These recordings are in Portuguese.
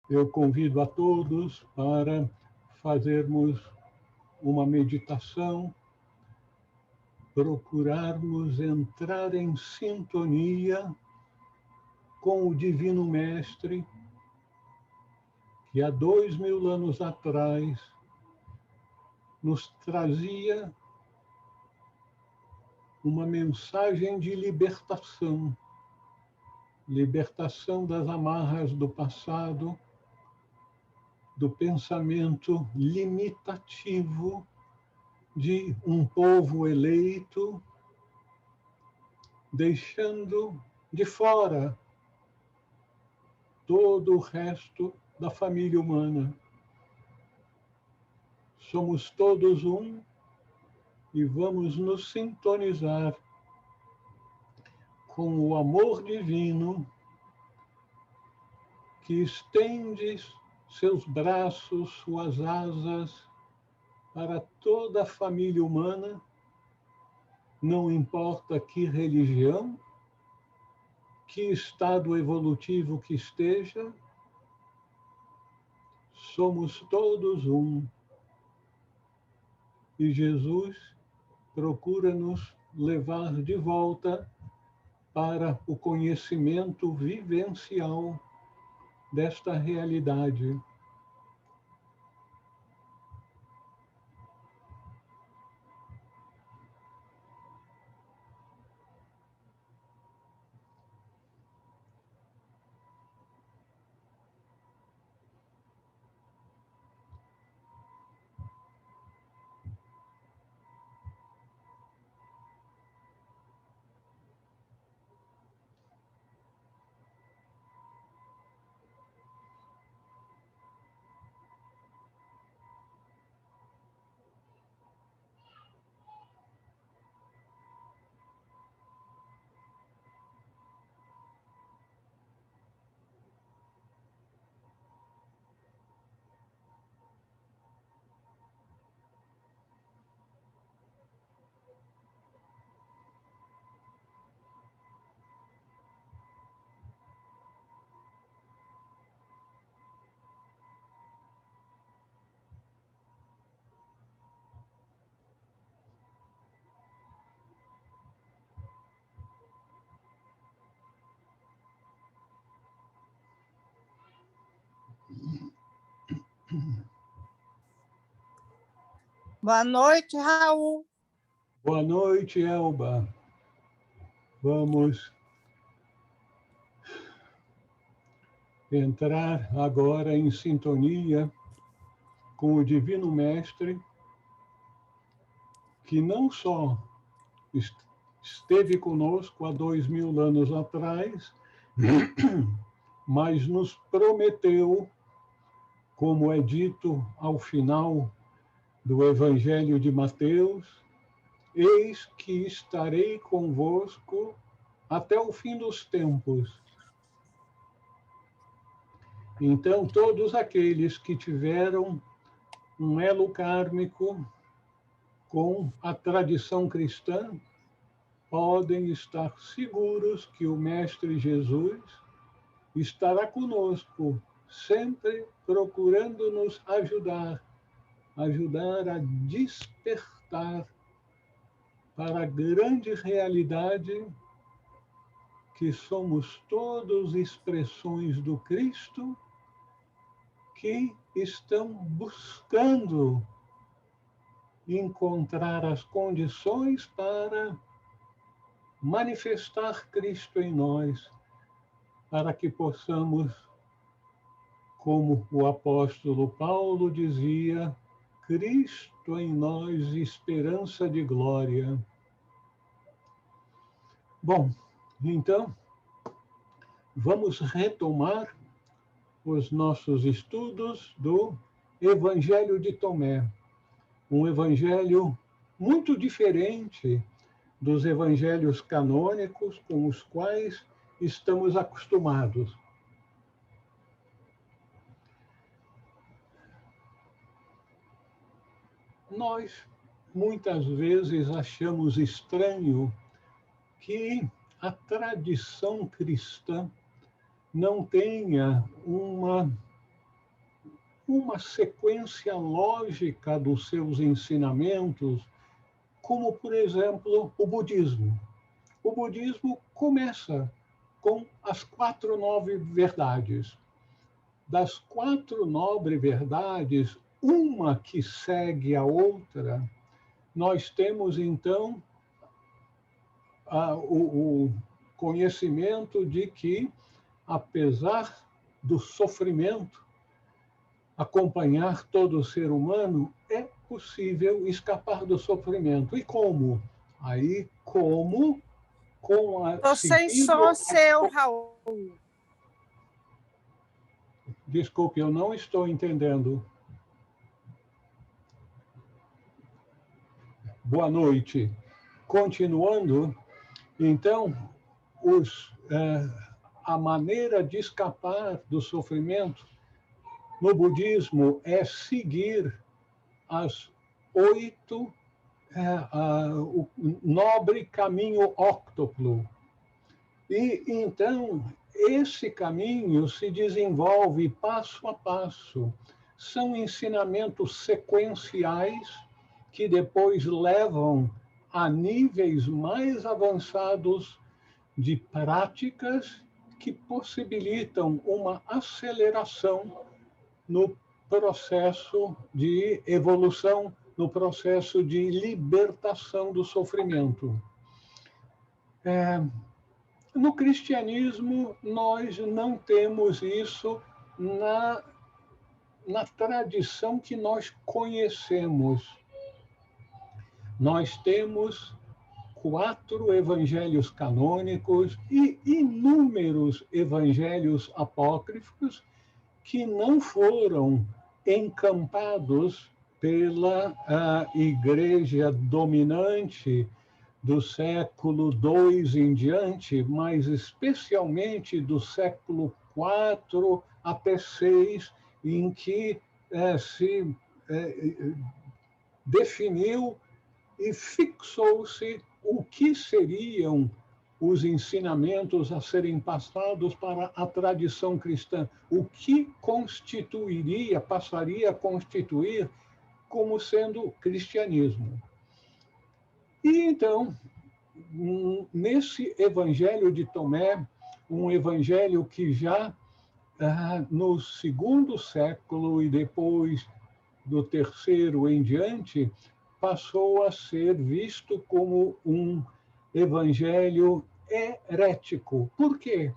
Eu convido a todos para fazermos uma meditação, procurarmos entrar em sintonia com o Divino Mestre, que há 2000 anos atrás nos trazia uma mensagem de libertação, libertação das amarras do passado, do pensamento limitativo de um povo eleito, deixando de fora todo o resto da família humana. Somos todos um e vamos nos sintonizar com o amor divino que estende seus braços, suas asas para toda a família humana, não importa que religião, que estado evolutivo que esteja, somos todos um. E Jesus procura nos levar de volta para o conhecimento vivencial desta realidade. Boa noite, Raul. Boa noite, Elba. Vamos entrar agora em sintonia com o Divino Mestre, que não só esteve conosco há 2000 anos atrás, mas nos prometeu, como é dito ao final do Evangelho de Mateus, eis que estarei convosco até o fim dos tempos. Então, todos aqueles que tiveram um elo kármico com a tradição cristã podem estar seguros que o Mestre Jesus estará conosco, sempre procurando nos ajudar a despertar para a grande realidade que somos todos expressões do Cristo que estão buscando encontrar as condições para manifestar Cristo em nós, para que possamos, como o apóstolo Paulo dizia, Cristo em nós, esperança de glória. Bom, então, vamos retomar os nossos estudos do Evangelho de Tomé, um evangelho muito diferente dos evangelhos canônicos com os quais estamos acostumados. Nós, muitas vezes, achamos estranho que a tradição cristã não tenha uma uma sequência lógica dos seus ensinamentos, como, por exemplo, o budismo. O budismo começa com as 4 nobres verdades. Das 4 nobres verdades, uma que segue a outra, nós temos, então, o conhecimento de que, apesar do sofrimento acompanhar todo ser humano, é possível escapar do sofrimento. E como? Aí, como? Com a Tô sem seguindo som seu, Raul. Desculpe, eu não estou entendendo. Boa noite. Continuando, então, a maneira de escapar do sofrimento no budismo é seguir as 8, o nobre caminho óctuplo. E então, esse caminho se desenvolve passo a passo. São ensinamentos sequenciais que depois levam a níveis mais avançados de práticas que possibilitam uma aceleração no processo de evolução, no processo de libertação do sofrimento. No cristianismo, nós não temos isso na tradição que nós conhecemos. Nós temos 4 evangelhos canônicos e inúmeros evangelhos apócrifos que não foram encampados pela igreja dominante do século II em diante, mas especialmente do século IV até VI, em que se definiu e fixou-se o que seriam os ensinamentos a serem passados para a tradição cristã, o que passaria a constituir como sendo cristianismo. E então, nesse Evangelho de Tomé, um evangelho que já no II século e depois do III em diante, passou a ser visto como um evangelho herético. Por quê?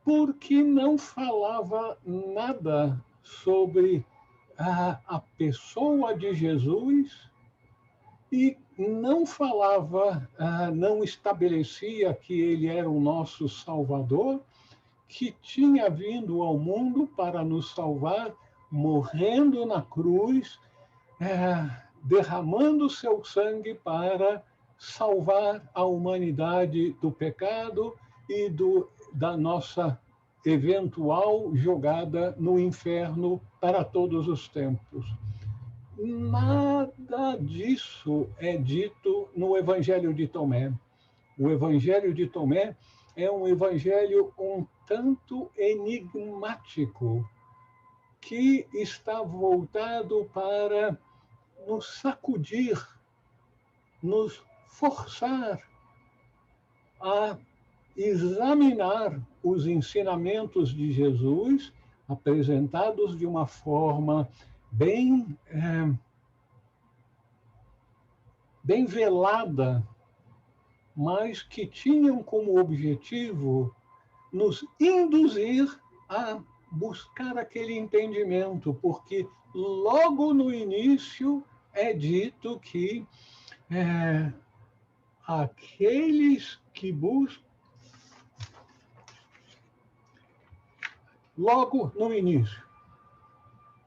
Porque não falava nada sobre a pessoa de Jesus e não falava, não estabelecia que ele era o nosso Salvador, que tinha vindo ao mundo para nos salvar, morrendo na cruz, derramando seu sangue para salvar a humanidade do pecado e da nossa eventual jogada no inferno para todos os tempos. Nada disso é dito no Evangelho de Tomé. O Evangelho de Tomé é um evangelho um tanto enigmático, que está voltado para nos sacudir, nos forçar a examinar os ensinamentos de Jesus, apresentados de uma forma bem velada, mas que tinham como objetivo nos induzir a buscar aquele entendimento, porque logo no início é dito que aqueles que buscam, logo no início,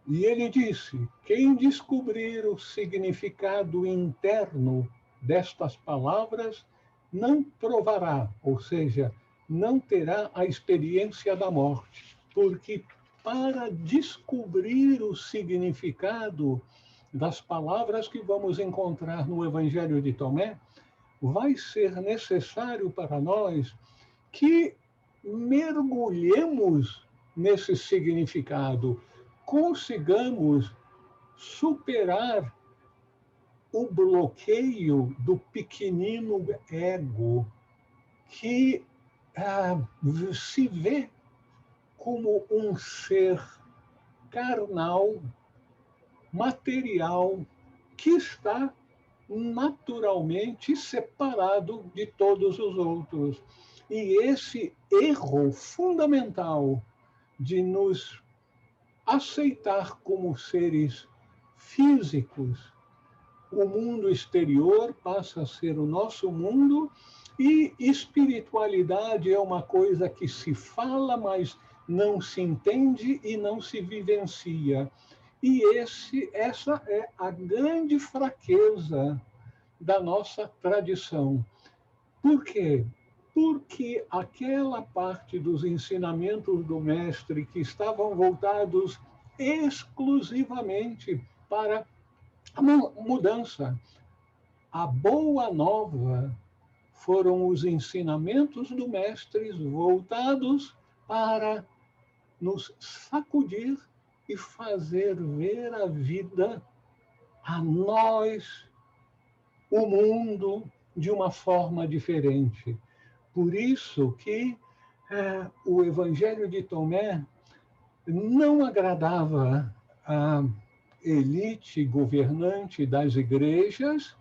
e ele disse: quem descobrir o significado interno destas palavras não provará, ou seja, não terá a experiência da morte, porque para descobrir o significado das palavras que vamos encontrar no Evangelho de Tomé, vai ser necessário para nós que mergulhemos nesse significado, consigamos superar o bloqueio do pequenino ego, que se vê como um ser carnal, material, que está naturalmente separado de todos os outros. E esse erro fundamental de nos aceitar como seres físicos, o mundo exterior passa a ser o nosso mundo, e espiritualidade é uma coisa que se fala, mas não se entende e não se vivencia. E essa é a grande fraqueza da nossa tradição. Por quê? Porque aquela parte dos ensinamentos do mestre que estavam voltados exclusivamente para a mudança, a boa nova, foram os ensinamentos do mestre voltados para nos sacudir e fazer ver a vida, a nós, o mundo, de uma forma diferente. Por isso que o Evangelho de Tomé não agradava a elite governante das igrejas,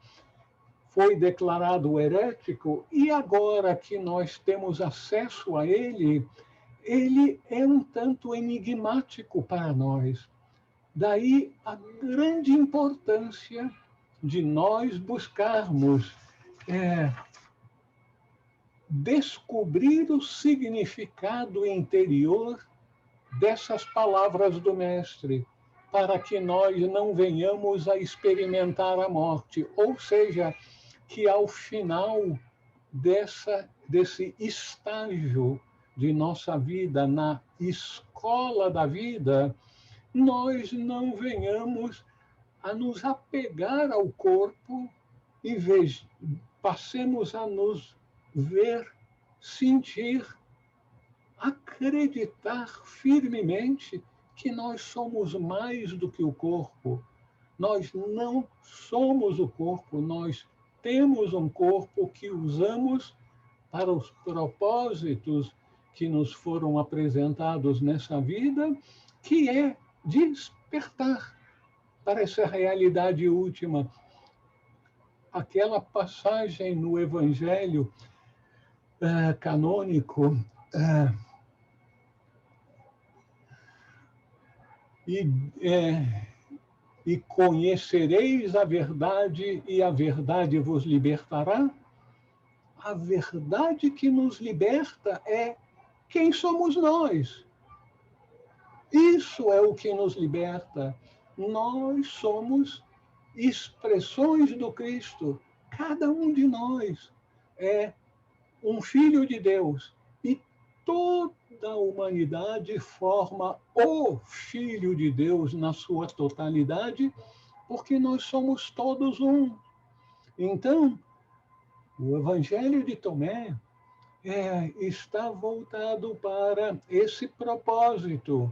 foi declarado herético, e agora que nós temos acesso a ele, ele é um tanto enigmático para nós. Daí a grande importância de nós buscarmos descobrir o significado interior dessas palavras do Mestre, para que nós não venhamos a experimentar a morte, ou seja, que ao final desse estágio de nossa vida, na escola da vida, nós não venhamos a nos apegar ao corpo e passemos a nos ver, sentir, acreditar firmemente que nós somos mais do que o corpo. Nós não somos o corpo, nós temos um corpo que usamos para os propósitos que nos foram apresentados nessa vida, que é despertar para essa realidade última. Aquela passagem no Evangelho canônico, e conhecereis a verdade, e a verdade vos libertará. A verdade que nos liberta é quem somos nós. Isso é o que nos liberta. Nós somos expressões do Cristo. Cada um de nós é um filho de Deus. E toda a humanidade forma o Filho de Deus na sua totalidade, porque nós somos todos um. Então, o Evangelho de Tomé está voltado para esse propósito,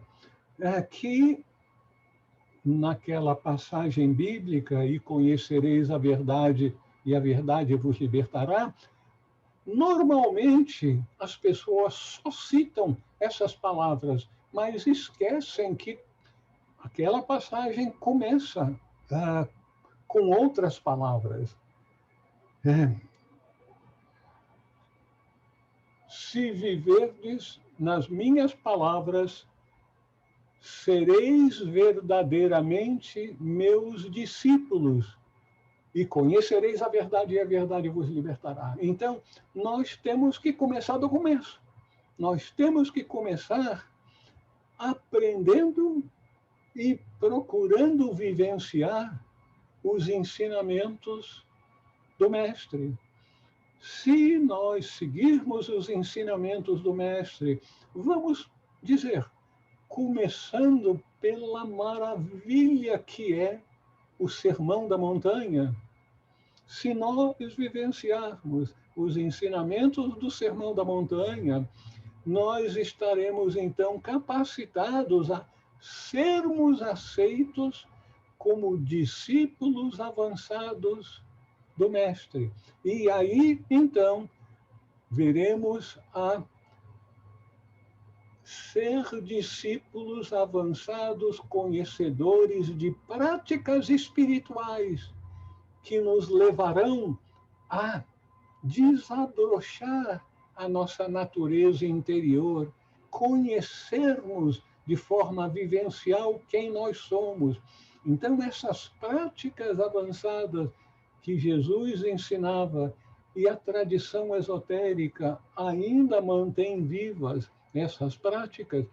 que naquela passagem bíblica, e conhecereis a verdade, e a verdade vos libertará, normalmente as pessoas só citam essas palavras, mas esquecem que aquela passagem começa com outras palavras. Se viverdes nas minhas palavras, sereis verdadeiramente meus discípulos, e conhecereis a verdade, e a verdade vos libertará. Então, nós temos que começar do começo. Nós temos que começar aprendendo e procurando vivenciar os ensinamentos do Mestre. Se nós seguirmos os ensinamentos do Mestre, vamos dizer, começando pela maravilha que é o Sermão da Montanha, se nós vivenciarmos os ensinamentos do Sermão da Montanha, nós estaremos então capacitados a sermos aceitos como discípulos avançados do Mestre. E aí, então, veremos a ser discípulos avançados, conhecedores de práticas espirituais que nos levarão a desabrochar a nossa natureza interior, conhecermos de forma vivencial quem nós somos. Então, essas práticas avançadas que Jesus ensinava e a tradição esotérica ainda mantém vivas essas práticas,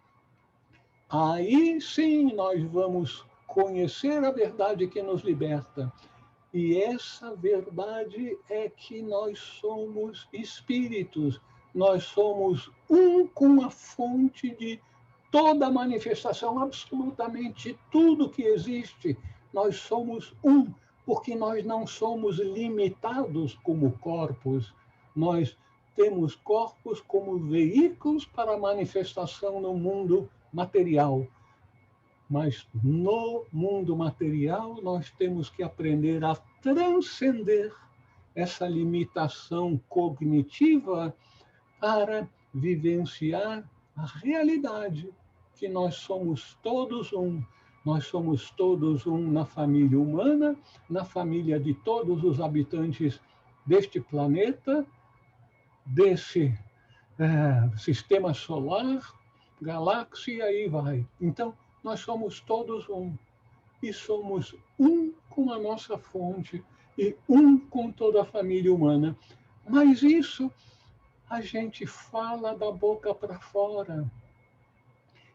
aí sim nós vamos conhecer a verdade que nos liberta. E essa verdade é que nós somos espíritos, nós somos um com a fonte de toda manifestação, absolutamente tudo que existe. Nós somos um, porque nós não somos limitados como corpos, nós temos corpos como veículos para manifestação no mundo material. Mas no mundo material, nós temos que aprender a transcender essa limitação cognitiva para vivenciar a realidade que nós somos todos um. Nós somos todos um na família humana, na família de todos os habitantes deste planeta, desse sistema solar, galáxia, e aí vai. Então, nós somos todos um. E somos um com a nossa fonte e um com toda a família humana. Mas isso a gente fala da boca para fora.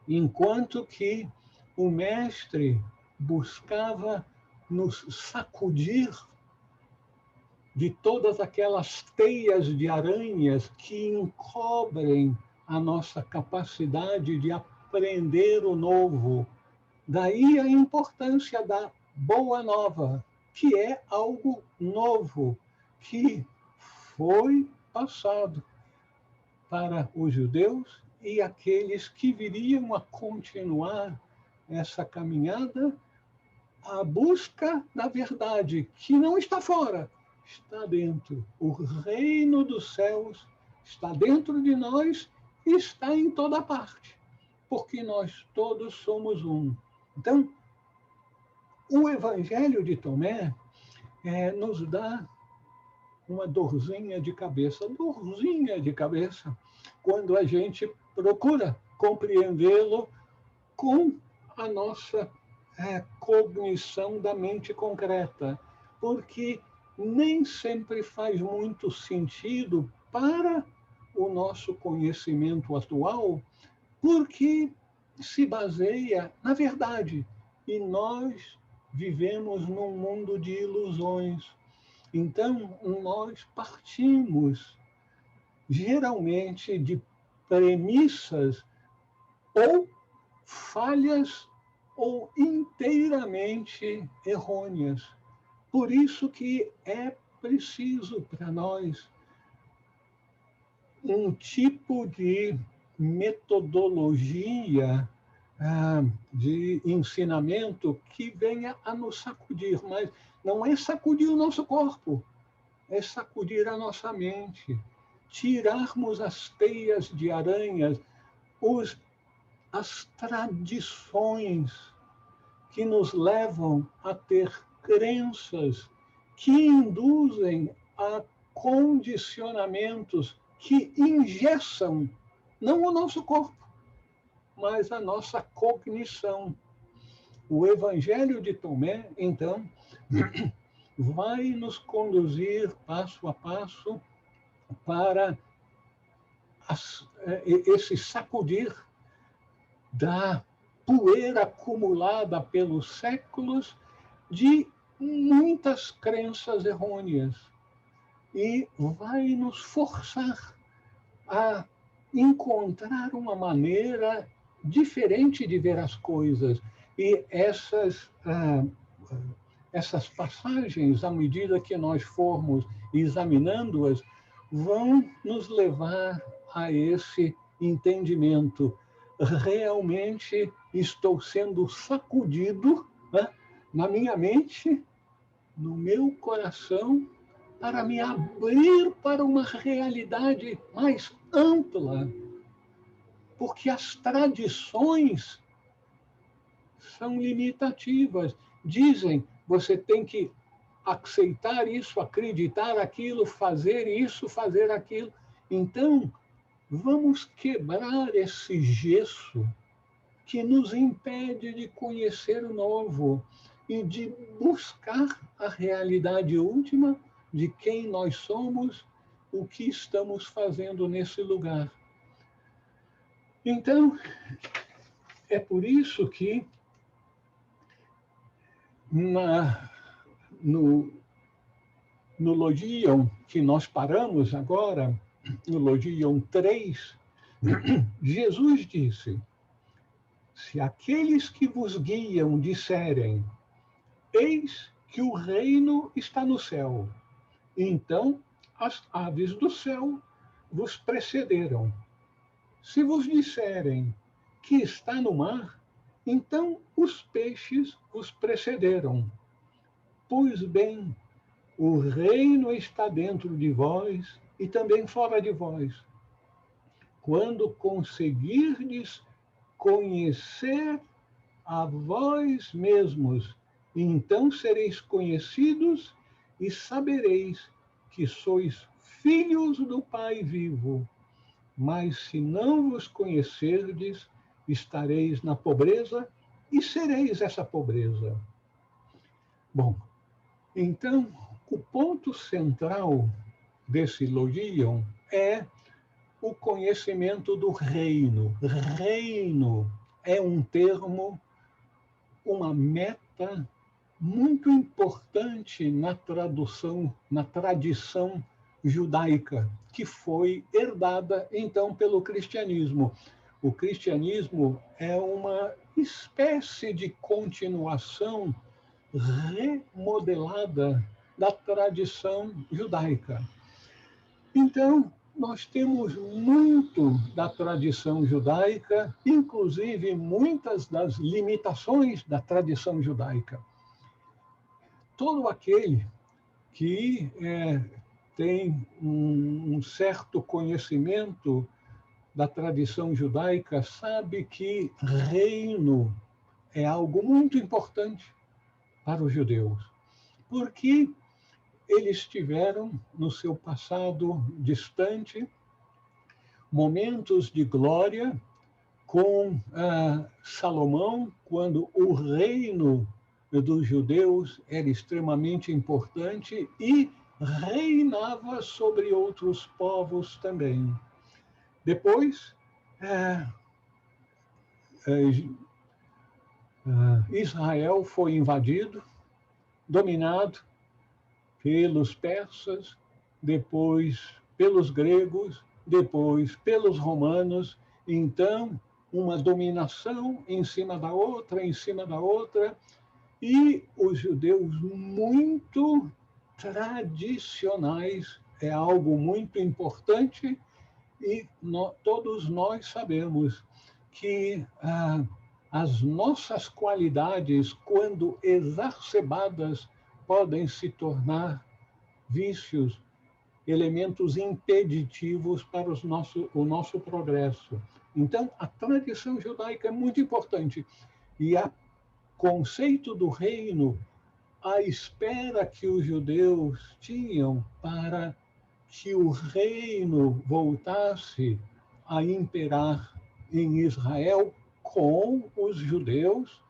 Enquanto que o mestre buscava nos sacudir de todas aquelas teias de aranhas que encobrem a nossa capacidade de aprender o novo. Daí a importância da boa nova, que é algo novo, que foi passado para os judeus e aqueles que viriam a continuar essa caminhada, a busca da verdade, que não está fora, está dentro. O reino dos céus está dentro de nós e está em toda parte, porque nós todos somos um. Então, o Evangelho de Tomé nos dá uma dorzinha de cabeça, quando a gente procura compreendê-lo com a nossa cognição da mente concreta, porque nem sempre faz muito sentido para o nosso conhecimento atual, porque se baseia na verdade, e nós vivemos num mundo de ilusões. Então, nós partimos geralmente de premissas ou falhas ou inteiramente errôneas. Por isso que é preciso para nós um tipo de metodologia de ensinamento que venha a nos sacudir, mas não é sacudir o nosso corpo, é sacudir a nossa mente, tirarmos as teias de aranhas, as tradições que nos levam a ter crenças que induzem a condicionamentos que engessam não o nosso corpo, mas a nossa cognição. O Evangelho de Tomé, então, vai nos conduzir passo a passo para esse sacudir da poeira acumulada pelos séculos de muitas crenças errôneas e vai nos forçar a encontrar uma maneira diferente de ver as coisas. E essas passagens, à medida que nós formos examinando-as, vão nos levar a esse entendimento. Realmente estou sendo sacudido, né, na minha mente, no meu coração, para me abrir para uma realidade mais ampla, porque as tradições são limitativas. Dizem, você tem que aceitar isso, acreditar aquilo, fazer isso, fazer aquilo. Então, vamos quebrar esse gesso que nos impede de conhecer o novo e de buscar a realidade última de quem nós somos, o que estamos fazendo nesse lugar. Então, é por isso que no Logion, que nós paramos agora, no Logion 3, Jesus disse: se aqueles que vos guiam disserem, eis que o reino está no céu, então as aves do céu vos precederam. Se vos disserem que está no mar, então os peixes vos precederam. Pois bem, o reino está dentro de vós e também fora de vós. Quando conseguirdes conhecer a vós mesmos, então sereis conhecidos e sabereis que sois filhos do Pai vivo. Mas se não vos conhecerdes, estareis na pobreza e sereis essa pobreza. Bom, então, o ponto central desse Logion é o conhecimento do reino. Reino é um termo, uma meta muito importante na tradução, na tradição judaica, que foi herdada então pelo cristianismo. O cristianismo é uma espécie de continuação remodelada da tradição judaica. Então, nós temos muito da tradição judaica, inclusive muitas das limitações da tradição judaica. Todo aquele que tem um certo conhecimento da tradição judaica sabe que reino é algo muito importante para os judeus, porque eles tiveram, no seu passado distante, momentos de glória com Salomão, quando o reino dos judeus era extremamente importante e reinava sobre outros povos também. Depois, Israel foi invadido, dominado pelos persas, depois pelos gregos, depois pelos romanos. Então, uma dominação em cima da outra, e os judeus muito tradicionais, é algo muito importante, e todos nós sabemos que as nossas qualidades, quando exacerbadas, podem se tornar vícios, elementos impeditivos para o nosso progresso. Então, a tradição judaica é muito importante. E o conceito do reino, a espera que os judeus tinham para que o reino voltasse a imperar em Israel com os judeus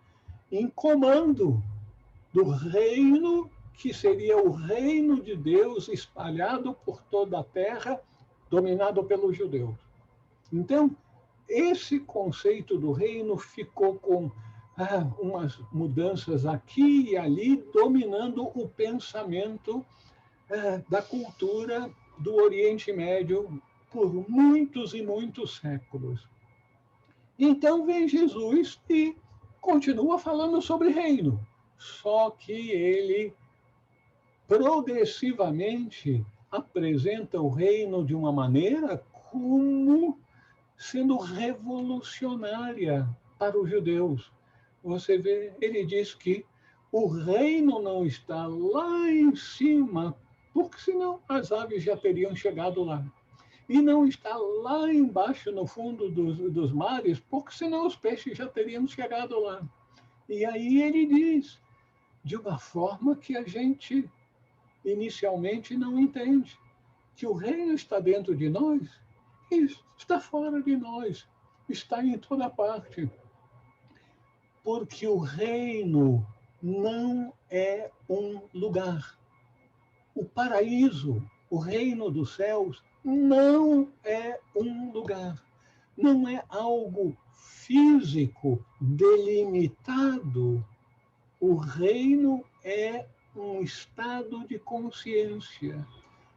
em comando do reino que seria o reino de Deus espalhado por toda a terra, dominado pelos judeus. Então, esse conceito do reino ficou com umas mudanças aqui e ali, dominando o pensamento da cultura do Oriente Médio por muitos e muitos séculos. Então vem Jesus e continua falando sobre reino, só que ele progressivamente apresenta o reino de uma maneira como sendo revolucionária para os judeus. Você vê, ele diz que o reino não está lá em cima, porque senão as aves já teriam chegado lá. E não está lá embaixo, no fundo dos mares, porque senão os peixes já teriam chegado lá. E aí ele diz, de uma forma que a gente inicialmente não entende, que o reino está dentro de nós e está fora de nós, está em toda parte. Porque o reino não é um lugar. O paraíso, o reino dos céus, não é um lugar. Não é algo físico, delimitado. O reino é um estado de consciência.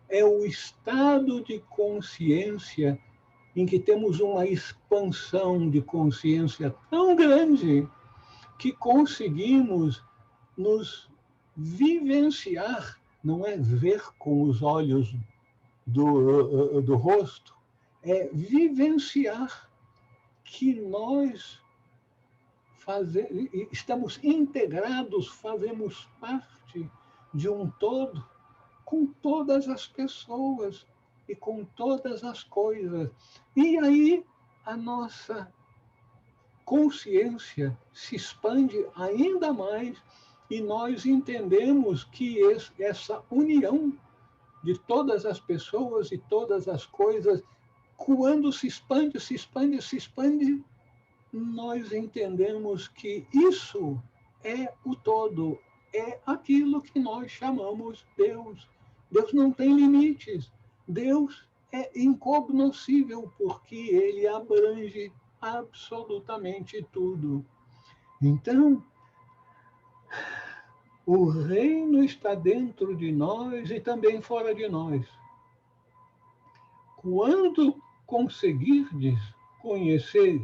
É o estado de consciência em que temos uma expansão de consciência tão grande que conseguimos nos vivenciar, não é ver com os olhos do rosto, é vivenciar que nós estamos integrados, fazemos parte de um todo com todas as pessoas e com todas as coisas. E aí a nossa consciência se expande ainda mais e nós entendemos que essa união de todas as pessoas e todas as coisas, quando se expande, se expande, se expande, nós entendemos que isso é o todo, é aquilo que nós chamamos Deus. Deus não tem limites. Deus é incognoscível porque ele abrange absolutamente tudo. Então, o reino está dentro de nós e também fora de nós. Quando conseguirdes conhecer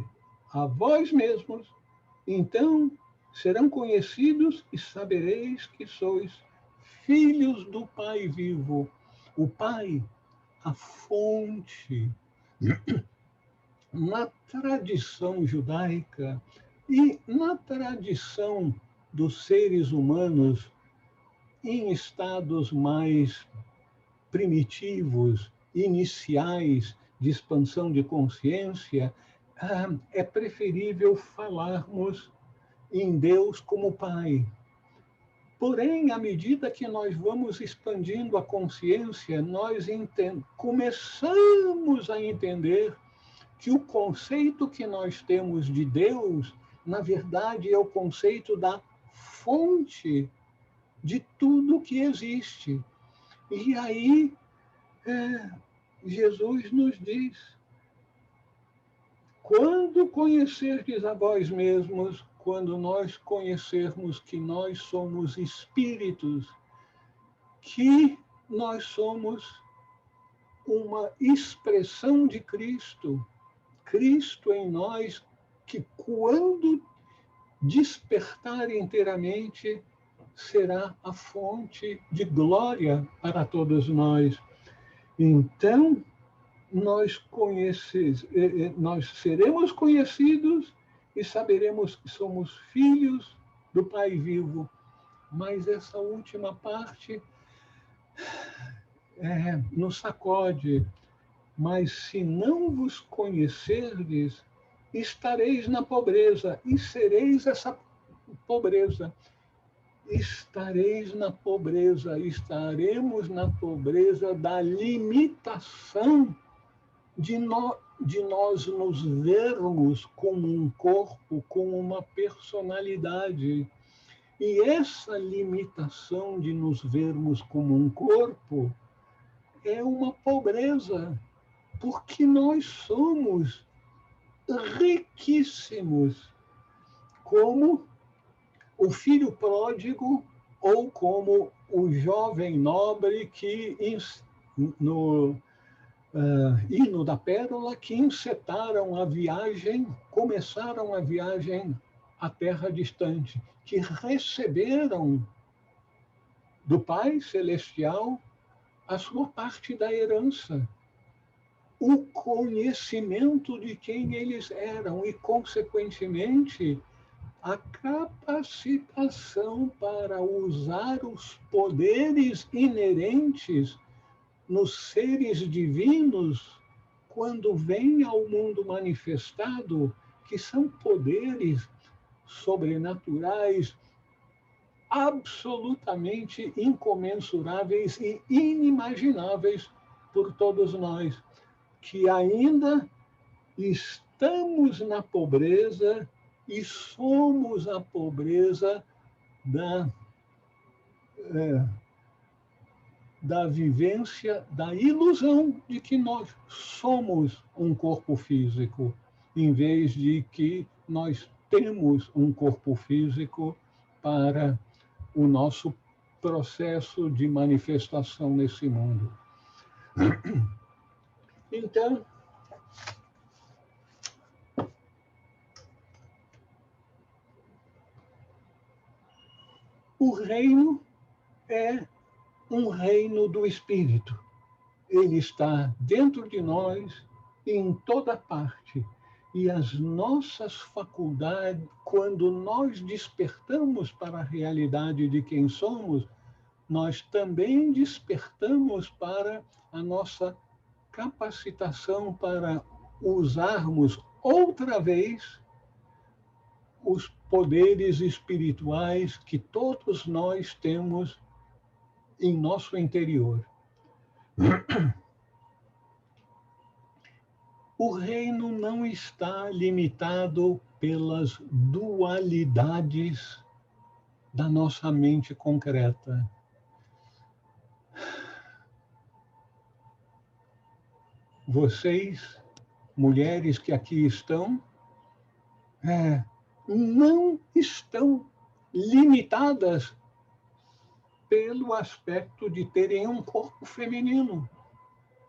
a vós mesmos, então serão conhecidos e sabereis que sois filhos do Pai vivo. O Pai, a fonte. Na tradição judaica e na tradição dos seres humanos em estados mais primitivos, iniciais de expansão de consciência, é preferível falarmos em Deus como Pai. Porém, à medida que nós vamos expandindo a consciência, nós começamos a entender que o conceito que nós temos de Deus, na verdade, é o conceito da fonte de tudo que existe. E aí, Jesus nos diz, quando conhecerdes a vós mesmos, quando nós conhecermos que nós somos espíritos, que nós somos uma expressão de Cristo, Cristo em nós, que quando despertar inteiramente, será a fonte de glória para todos nós. Então, nós seremos conhecidos e saberemos que somos filhos do Pai vivo. Mas essa última parte nos sacode. Mas se não vos conhecerdes, estareis na pobreza e sereis essa pobreza. Estaremos na pobreza da limitação de nós nos vermos como um corpo, como uma personalidade. E essa limitação de nos vermos como um corpo é uma pobreza, porque nós somos riquíssimos, como o filho pródigo ou como o jovem nobre que no hino da Pérola, que encetaram a viagem, começaram a viagem à terra distante, que receberam do Pai Celestial a sua parte da herança. o conhecimento de quem eles eram e, consequentemente, a capacitação para usar os poderes inerentes nos seres divinos quando vêm ao mundo manifestado, que são poderes sobrenaturais absolutamente incomensuráveis e inimagináveis por todos nós, que ainda estamos na pobreza e somos a pobreza da vivência, da ilusão de que nós somos um corpo físico, em vez de que nós temos um corpo físico para o nosso processo de manifestação nesse mundo. Então, o reino é um reino do Espírito. Ele está dentro de nós, em toda parte. E as nossas faculdades, quando nós despertamos para a realidade de quem somos, nós também despertamos para a nossa capacitação para usarmos outra vez os poderes espirituais que todos nós temos em nosso interior. O reino não está limitado pelas dualidades da nossa mente concreta. Vocês, mulheres que aqui estão, não estão limitadas pelo aspecto de terem um corpo feminino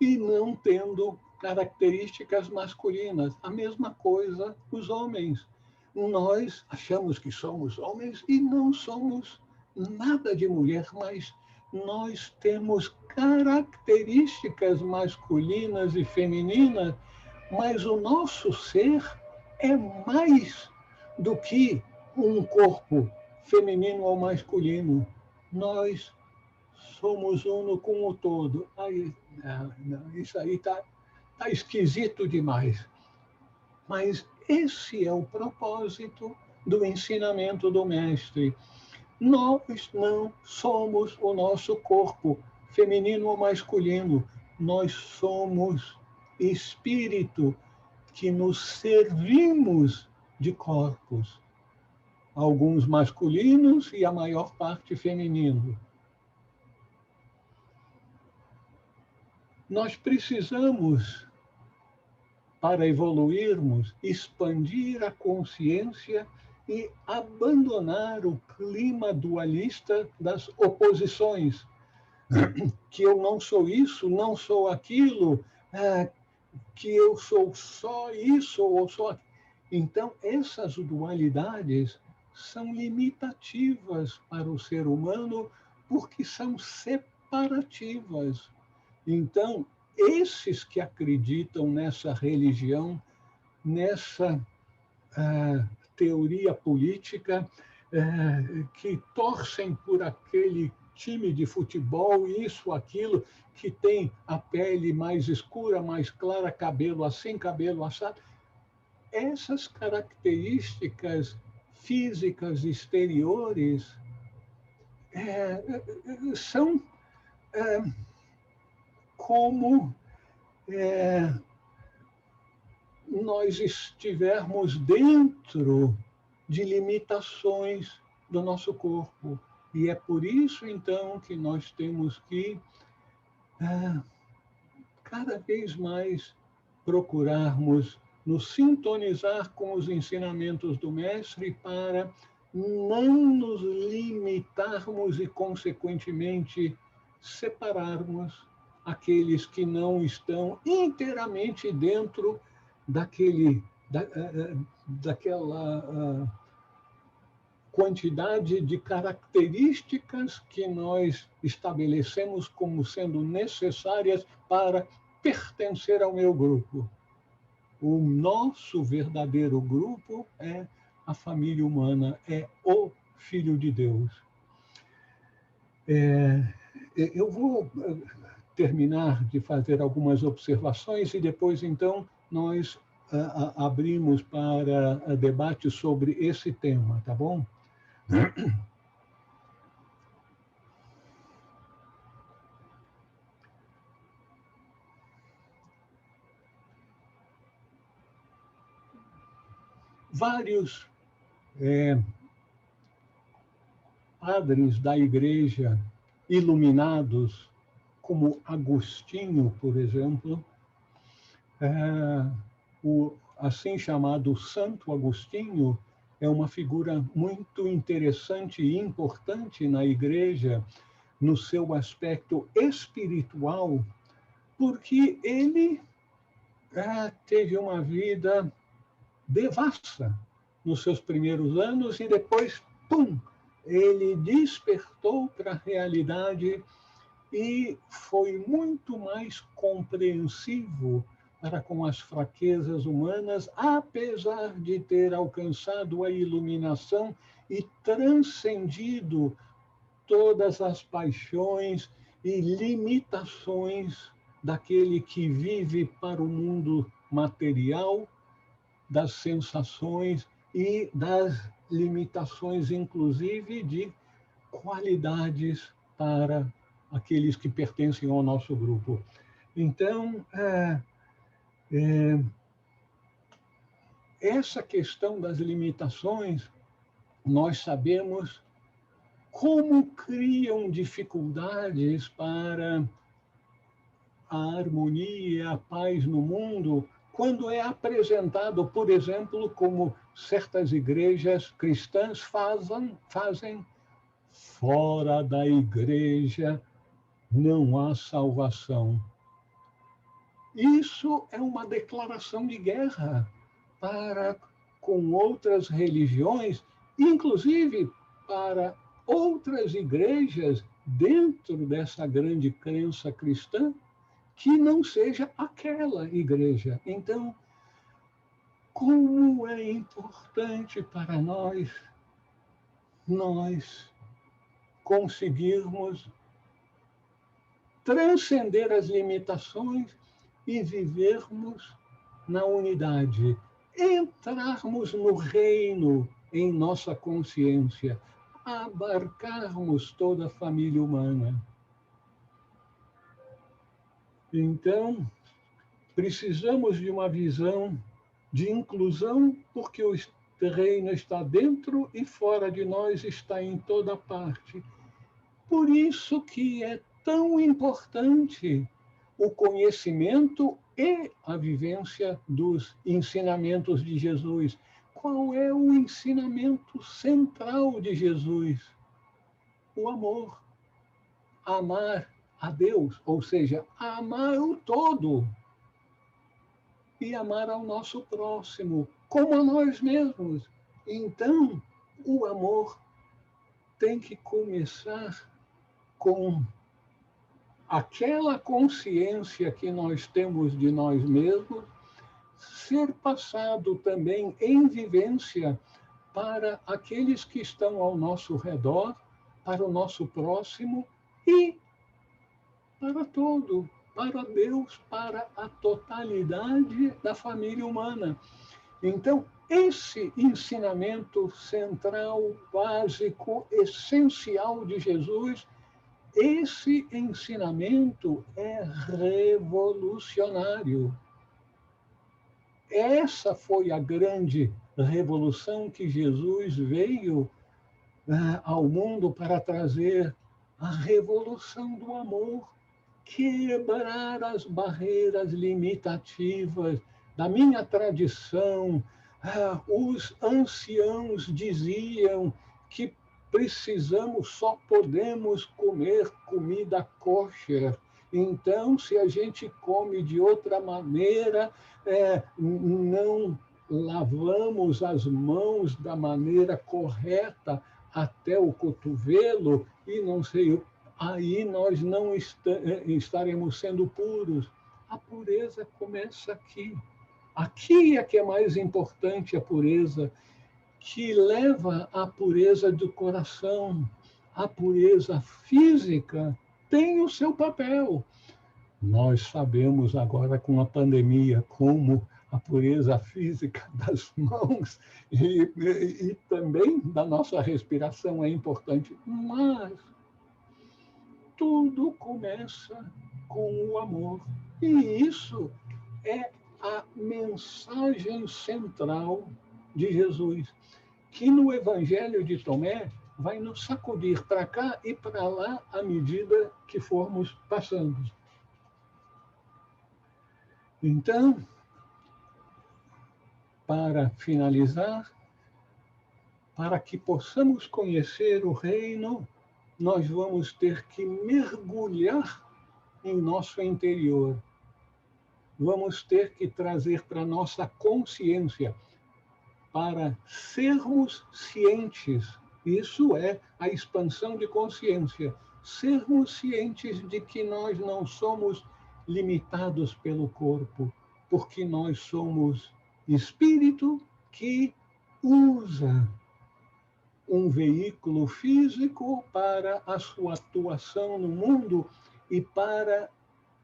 e não tendo características masculinas. A mesma coisa os homens. Nós achamos que somos homens e não somos nada de mulher, mas nós temos características masculinas e femininas, mas o nosso ser é mais do que um corpo feminino ou masculino. Nós somos uno com o todo. Isso aí está esquisito demais. Mas esse é o propósito do ensinamento do Mestre. Nós não somos o nosso corpo, feminino ou masculino. Nós somos espírito que nos servimos de corpos. Alguns masculinos e a maior parte feminino. Nós precisamos, para evoluirmos, expandir a consciência e abandonar o clima dualista das oposições. Que eu não sou isso, não sou aquilo, que eu sou só isso ou só aquilo. Então, essas dualidades são limitativas para o ser humano porque são separativas. Então, esses que acreditam nessa religião, nessa teoria política, que torcem por aquele time de futebol, isso, aquilo, que tem a pele mais escura, mais clara, cabelo assim, cabelo assado, essas características físicas exteriores são como nós estivermos dentro de limitações do nosso corpo. E é por isso, então, que nós temos que cada vez mais procurarmos nos sintonizar com os ensinamentos do Mestre para não nos limitarmos e, consequentemente, separarmos aqueles que não estão inteiramente dentro daquela quantidade de características que nós estabelecemos como sendo necessárias para pertencer ao meu grupo. O nosso verdadeiro grupo é a família humana, é o Filho de Deus. Eu vou terminar de fazer algumas observações e depois, então, nós abrimos para debate sobre esse tema, tá bom? Vários padres da Igreja iluminados, como Agostinho, por exemplo, o assim chamado Santo Agostinho é uma figura muito interessante e importante na Igreja, no seu aspecto espiritual, porque ele teve uma vida devassa nos seus primeiros anos e depois, pum, ele despertou para a realidade e foi muito mais compreensivo para com as fraquezas humanas, apesar de ter alcançado a iluminação e transcendido todas as paixões e limitações daquele que vive para o mundo material, das sensações e das limitações, inclusive, de qualidades para aqueles que pertencem ao nosso grupo. Então, essa questão das limitações, nós sabemos como criam dificuldades para a harmonia e a paz no mundo quando é apresentado, por exemplo, como certas igrejas cristãs fazem fora da igreja não há salvação. Isso é uma declaração de guerra para com outras religiões, inclusive para outras igrejas dentro dessa grande crença cristã, que não seja aquela igreja. Então, como é importante para nós conseguirmos transcender as limitações e vivermos na unidade, entrarmos no reino em nossa consciência, abarcarmos toda a família humana. Então, precisamos de uma visão de inclusão, porque o reino está dentro e fora de nós, está em toda parte. Por isso que é tão importante o conhecimento e a vivência dos ensinamentos de Jesus. Qual é o ensinamento central de Jesus? O amor. Amar a Deus, ou seja, amar o todo. E amar ao nosso próximo, como a nós mesmos. Então, o amor tem que começar com aquela consciência que nós temos de nós mesmos, ser passado também em vivência para aqueles que estão ao nosso redor, para o nosso próximo e para todo, para Deus, para a totalidade da família humana. Então, esse ensinamento central, básico, essencial de Jesus, esse ensinamento é revolucionário. Essa foi a grande revolução que Jesus veio ao mundo para trazer, a revolução do amor, quebrar as barreiras limitativas da minha tradição. Os anciãos diziam que só podemos comer comida kosher. Então, se a gente come de outra maneira, não lavamos as mãos da maneira correta até o cotovelo e não sei, aí nós não estaremos sendo puros. A pureza começa aqui. Aqui é que é mais importante a pureza, que leva à pureza do coração. A pureza física tem o seu papel. Nós sabemos agora com a pandemia como a pureza física das mãos e também da nossa respiração é importante, mas tudo começa com o amor. E isso é a mensagem central de Jesus, que no Evangelho de Tomé vai nos sacudir para cá e para lá à medida que formos passando. Então, para finalizar, para que possamos conhecer o reino, nós vamos ter que mergulhar em nosso interior. Vamos ter que trazer para nossa consciência, para sermos cientes. Isso é a expansão de consciência. Sermos cientes de que nós não somos limitados pelo corpo, porque nós somos espírito que usa um veículo físico para a sua atuação no mundo e para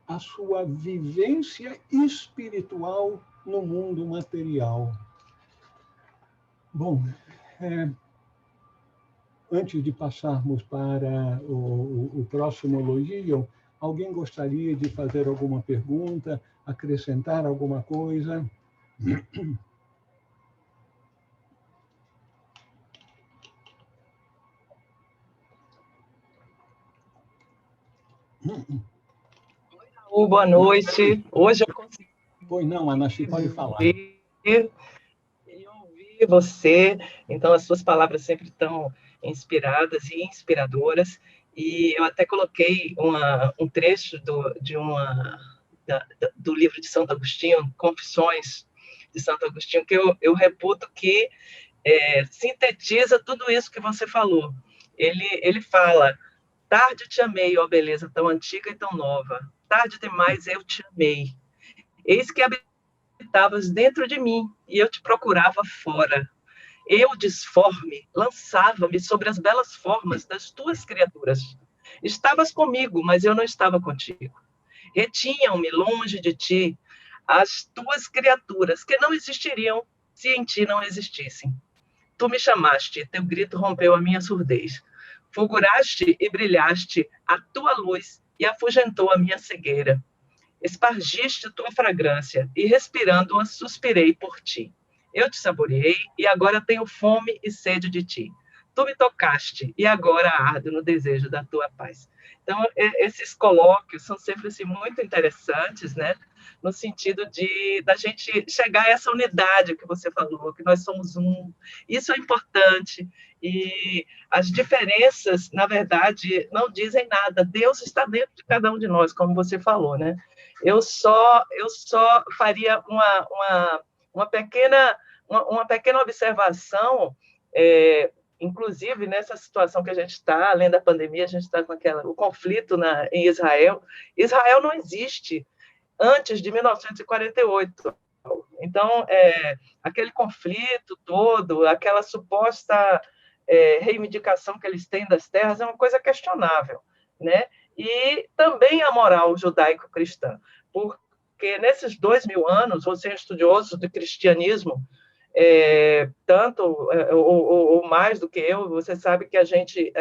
a sua vivência espiritual no mundo material. Bom, antes de passarmos para o próximo elogio, alguém gostaria de fazer alguma pergunta, acrescentar alguma coisa? Boa noite. Hoje eu consegui. Pois não, Ana, você pode falar. Eu ouvi você, então as suas palavras sempre estão inspiradas e inspiradoras, e eu até coloquei um trecho do livro de Santo Agostinho, Confissões de Santo Agostinho, que eu reputo que sintetiza tudo isso que você falou. Ele fala: tarde te amei, ó beleza tão antiga e tão nova, tarde demais eu te amei. Eis que habitavas dentro de mim, e eu te procurava fora. Eu, disforme, lançava-me sobre as belas formas das tuas criaturas. Estavas comigo, mas eu não estava contigo. Retinham-me longe de ti as tuas criaturas, que não existiriam se em ti não existissem. Tu me chamaste, teu grito rompeu a minha surdez. Fulguraste e brilhaste a tua luz e afugentou a minha cegueira. Espargiste tua fragrância e, respirando-a, suspirei por ti. Eu te saboreei e agora tenho fome e sede de ti. Tu me tocaste e agora ardo no desejo da tua paz. Então, esses colóquios são sempre assim, muito interessantes, né? No sentido da gente chegar a essa unidade que você falou, que nós somos um. Isso é importante. E as diferenças, na verdade, não dizem nada. Deus está dentro de cada um de nós, como você falou, né? Eu só faria uma pequena observação, inclusive nessa situação que a gente está, além da pandemia, a gente está com o conflito em Israel. Israel não existe antes de 1948. Então, aquele conflito todo, aquela suposta reivindicação que eles têm das terras é uma coisa questionável, né? E também a moral judaico-cristã, porque nesses 2000 anos, você é estudioso do cristianismo, tanto ou mais do que eu, você sabe que a gente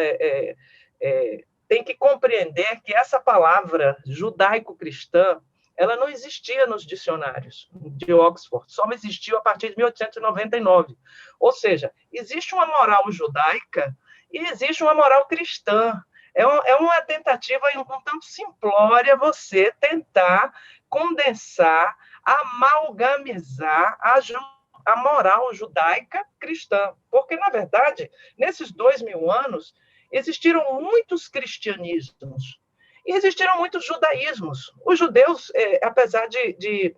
tem que compreender que essa palavra judaico-cristã, ela não existia nos dicionários de Oxford, só existiu a partir de 1899. Ou seja, existe uma moral judaica e existe uma moral cristã. É uma tentativa um tanto simplória você tentar condensar, amalgamizar a moral judaica cristã. Porque, na verdade, nesses 2000 anos, existiram muitos cristianismos e existiram muitos judaísmos. Os judeus, apesar de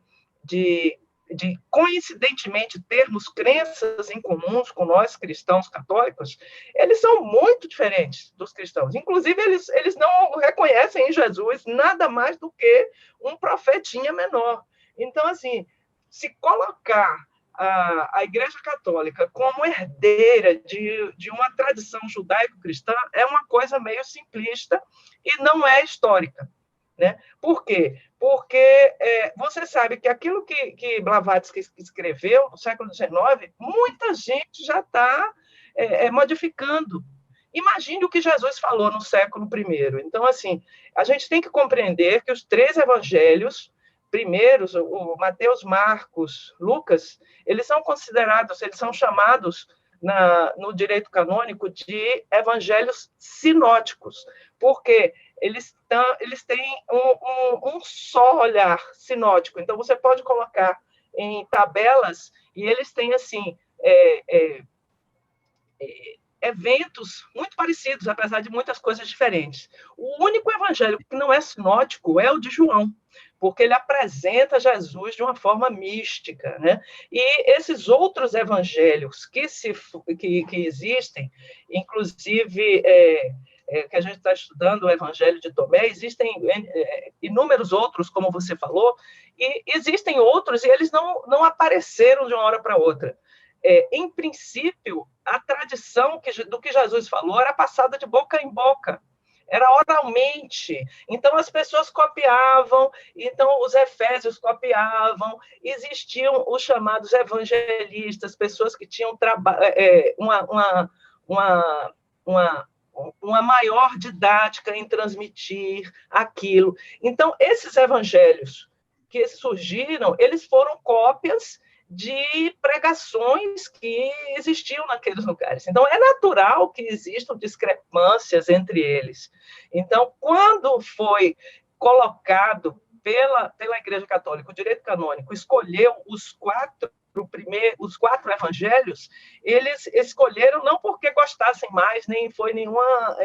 coincidentemente termos crenças em comuns com nós cristãos católicos, eles são muito diferentes dos cristãos. Inclusive, eles não reconhecem em Jesus nada mais do que um profetinha menor. Então, assim, se colocar a Igreja Católica como herdeira de uma tradição judaico-cristã é uma coisa meio simplista e não é histórica. Né? Por quê? Porque você sabe que aquilo que Blavatsky escreveu no século XIX, muita gente já está modificando. Imagine o que Jesus falou no século I. Então, assim, a gente tem que compreender que os 3 evangelhos primeiros, o Mateus, Marcos, Lucas, eles são chamados no direito canônico de evangelhos sinóticos, porque eles têm um só olhar sinótico. Então, você pode colocar em tabelas e eles têm, assim, eventos muito parecidos, apesar de muitas coisas diferentes. O único evangelho que não é sinótico é o de João, porque ele apresenta Jesus de uma forma mística, né? E esses outros evangelhos que existem, inclusive que a gente está estudando o Evangelho de Tomé, existem inúmeros outros, como você falou, e existem outros, e eles não apareceram de uma hora para outra. Em princípio, a tradição do que Jesus falou era passada de boca em boca, era oralmente. Então, as pessoas copiavam, então os efésios copiavam, existiam os chamados evangelistas, pessoas que tinham uma maior didática em transmitir aquilo. Então, esses evangelhos que surgiram, eles foram cópias de pregações que existiam naqueles lugares. Então, é natural que existam discrepâncias entre eles. Então, quando foi colocado pela Igreja Católica, o direito canônico escolheu os 4 evangelhos, eles escolheram não porque gostassem mais, nem foi nenhuma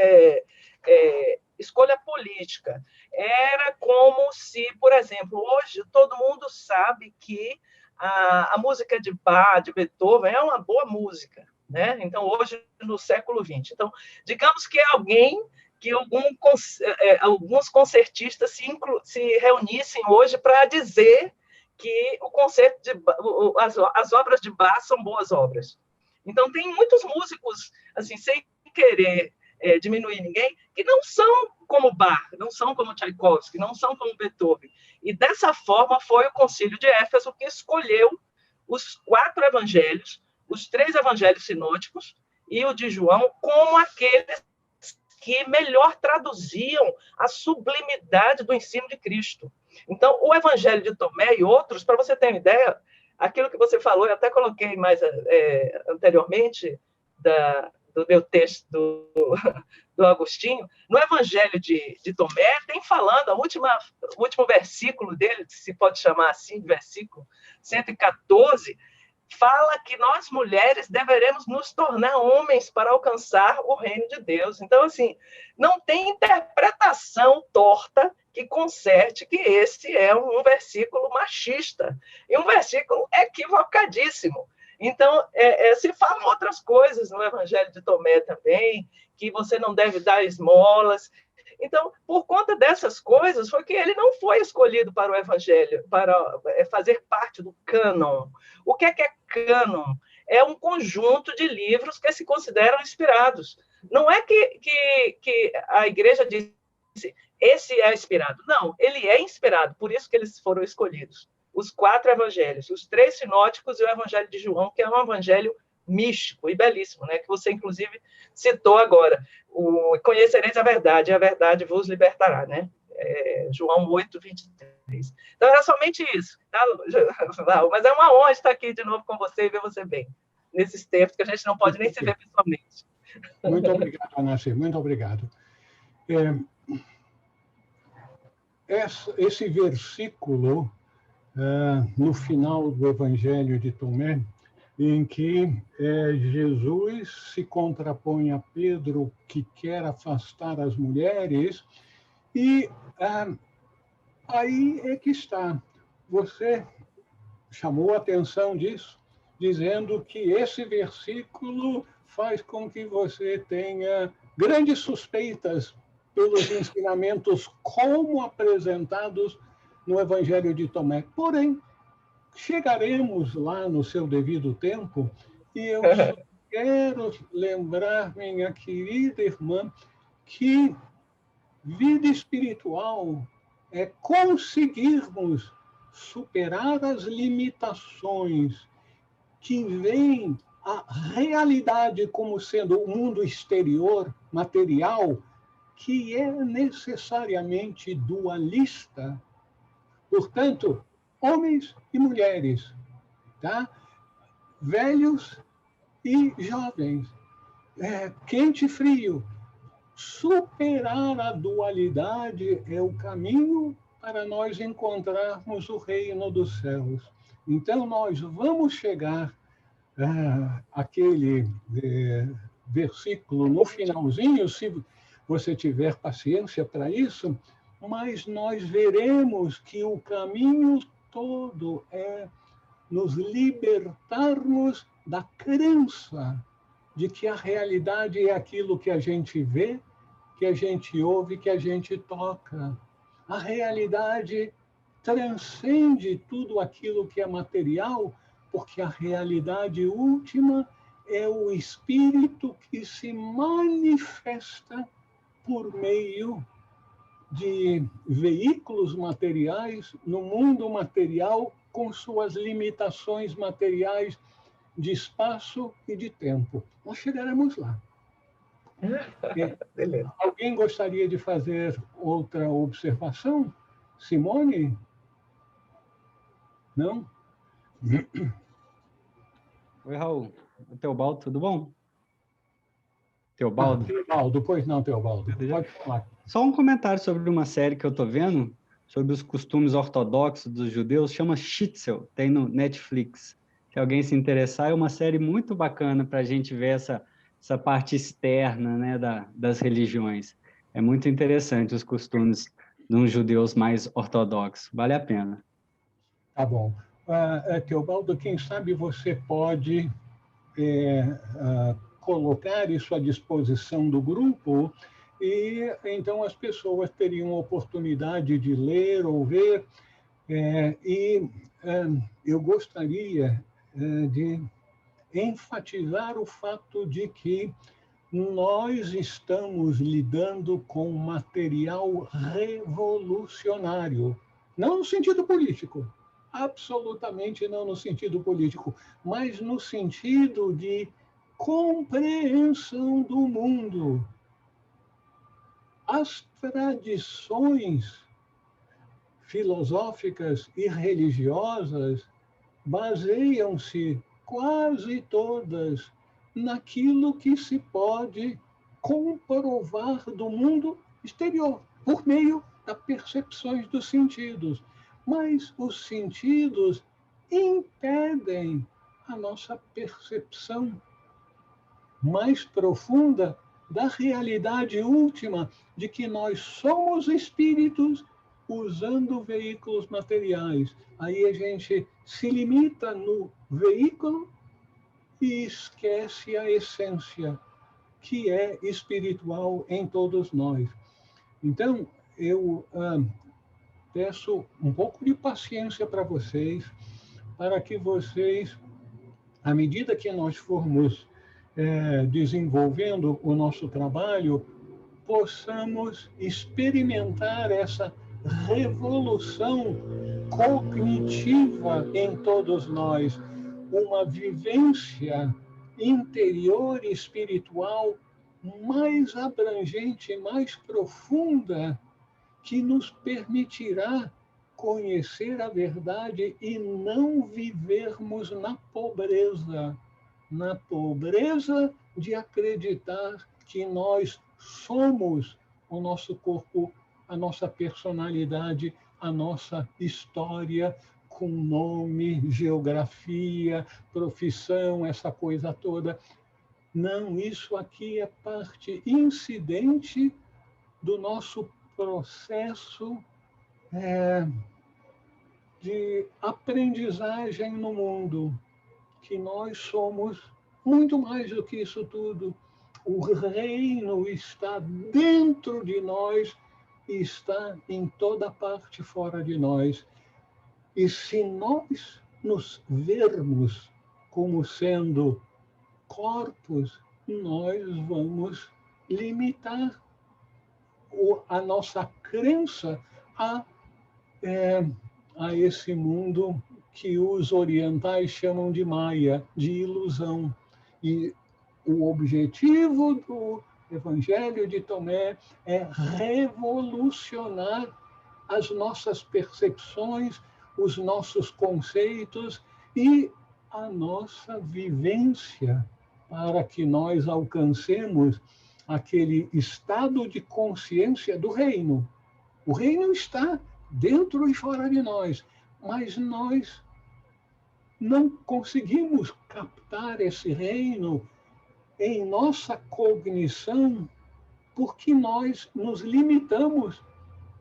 escolha política. Era como se, por exemplo, hoje todo mundo sabe que a música de Bach, de Beethoven, é uma boa música, né? Então, hoje, no século XX. Então, digamos que alguns concertistas se reunissem hoje para dizer que as obras de Bach são boas obras. Então, tem muitos músicos, assim, sem querer diminuir ninguém, que não são como Bach, não são como Tchaikovsky, não são como Beethoven. E dessa forma foi o Concílio de Éfeso que escolheu os 4 evangelhos, os 3 evangelhos sinóticos e o de João como aqueles que melhor traduziam a sublimidade do ensino de Cristo. Então, o Evangelho de Tomé e outros, para você ter uma ideia, aquilo que você falou, eu até coloquei mais anteriormente, do meu texto do Agostinho, no Evangelho de Tomé, tem falando, o último versículo dele, se pode chamar assim, versículo 114, fala que nós, mulheres, deveremos nos tornar homens para alcançar o reino de Deus. Então, assim, não tem interpretação torta que conserte que esse é um versículo machista, e um versículo equivocadíssimo. Então, se falam outras coisas no Evangelho de Tomé também, que você não deve dar esmolas. Então, por conta dessas coisas, foi que ele não foi escolhido para o Evangelho, para fazer parte do cânon. O que é cânon? É um conjunto de livros que se consideram inspirados. Não é que a igreja disse, esse é inspirado. Não, ele é inspirado, por isso que eles foram escolhidos. Os 4 evangelhos, os 3 sinóticos e o Evangelho de João, que é um evangelho místico e belíssimo, né? Que você, inclusive, citou agora. Conhecereis a verdade vos libertará, né? João 8, 23. Então, era somente isso, tá? Mas é uma honra estar aqui de novo com você e ver você bem, nesses tempos que a gente não pode nem se ver pessoalmente. Muito obrigado, Anassi, muito obrigado. Esse versículo, no final do Evangelho de Tomé, em que Jesus se contrapõe a Pedro, que quer afastar as mulheres, e aí é que está. Você chamou a atenção disso, dizendo que esse versículo faz com que você tenha grandes suspeitas pelos ensinamentos como apresentados no Evangelho de Tomé. Porém, chegaremos lá no seu devido tempo, e eu só quero lembrar, minha querida irmã, que vida espiritual é conseguirmos superar as limitações que veem a realidade como sendo o mundo exterior, material, que é necessariamente dualista. Portanto, homens e mulheres, tá? Velhos e jovens, quente e frio. Superar a dualidade é o caminho para nós encontrarmos o reino dos céus. Então, nós vamos chegar àquele versículo no finalzinho, se você tiver paciência para isso, mas nós veremos que o caminho todo é nos libertarmos da crença de que a realidade é aquilo que a gente vê, que a gente ouve, que a gente toca. A realidade transcende tudo aquilo que é material, porque a realidade última é o espírito que se manifesta por meio de veículos materiais no mundo material, com suas limitações materiais de espaço e de tempo. Nós chegaremos lá. Alguém gostaria de fazer outra observação? Simone? Não? Oi, Raul. Teobaldo, tudo bom? Teobaldo? Teobaldo, pois não, Teobaldo. Pode falar. Só um comentário sobre uma série que eu estou vendo, sobre os costumes ortodoxos dos judeus, chama Shitzel, tem no Netflix. Se alguém se interessar, é uma série muito bacana para a gente ver essa parte externa, né, das religiões. É muito interessante os costumes dos judeus mais ortodoxos. Vale a pena. Tá bom. Teobaldo, quem sabe você pode colocar isso à disposição do grupo e então as pessoas teriam a oportunidade de ler ou ver. Eu gostaria de enfatizar o fato de que nós estamos lidando com material revolucionário, não no sentido político, absolutamente não no sentido político, mas no sentido de compreensão do mundo. As tradições filosóficas e religiosas baseiam-se quase todas naquilo que se pode comprovar do mundo exterior, por meio das percepções dos sentidos. Mas os sentidos impedem a nossa percepção mais profunda da realidade última de que nós somos espíritos usando veículos materiais. Aí a gente se limita no veículo e esquece a essência, que é espiritual em todos nós. Então, eu peço um pouco de paciência para vocês, para que vocês, à medida que nós formos desenvolvendo o nosso trabalho, possamos experimentar essa revolução cognitiva em todos nós, uma vivência interior e espiritual mais abrangente, mais profunda, que nos permitirá conhecer a verdade e não vivermos na pobreza de acreditar que nós somos o nosso corpo, a nossa personalidade, a nossa história, com nome, geografia, profissão, essa coisa toda. Não, isso aqui é parte incidente do nosso processo de aprendizagem no mundo, que nós somos muito mais do que isso tudo. O reino está dentro de nós e está em toda parte fora de nós. E se nós nos vermos como sendo corpos, nós vamos limitar a nossa crença a esse mundo que os orientais chamam de Maya, de ilusão. E o objetivo do Evangelho de Tomé é revolucionar as nossas percepções, os nossos conceitos e a nossa vivência, para que nós alcancemos aquele estado de consciência do reino. O reino está dentro e fora de nós, mas nós não conseguimos captar esse reino em nossa cognição porque nós nos limitamos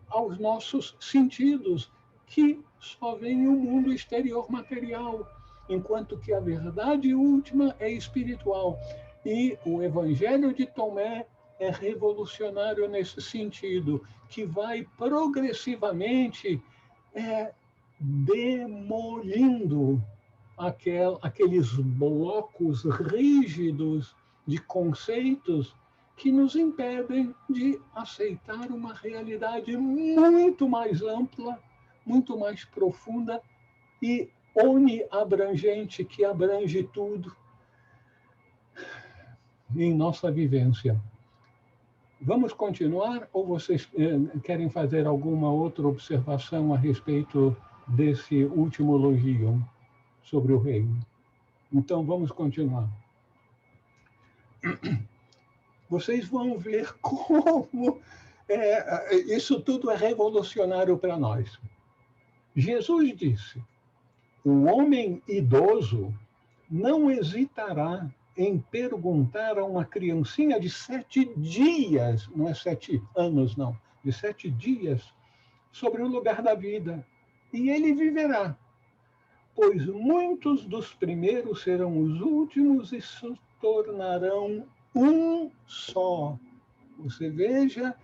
aos nossos sentidos, que só veem o mundo exterior material, enquanto que a verdade última é espiritual. E o Evangelho de Tomé é revolucionário nesse sentido, que vai progressivamente demolindo aqueles blocos rígidos de conceitos que nos impedem de aceitar uma realidade muito mais ampla, muito mais profunda e oniabrangente, que abrange tudo em nossa vivência. Vamos continuar ou vocês querem fazer alguma outra observação a respeito desse último elogio sobre o reino? Então, vamos continuar. Vocês vão ver como isso tudo é revolucionário para nós. Jesus disse: o homem idoso não hesitará em perguntar a uma criancinha de 7 dias, não é 7 anos, não, de 7 dias, sobre o lugar da vida, e ele viverá. Pois muitos dos primeiros serão os últimos e se tornarão um só. Você veja,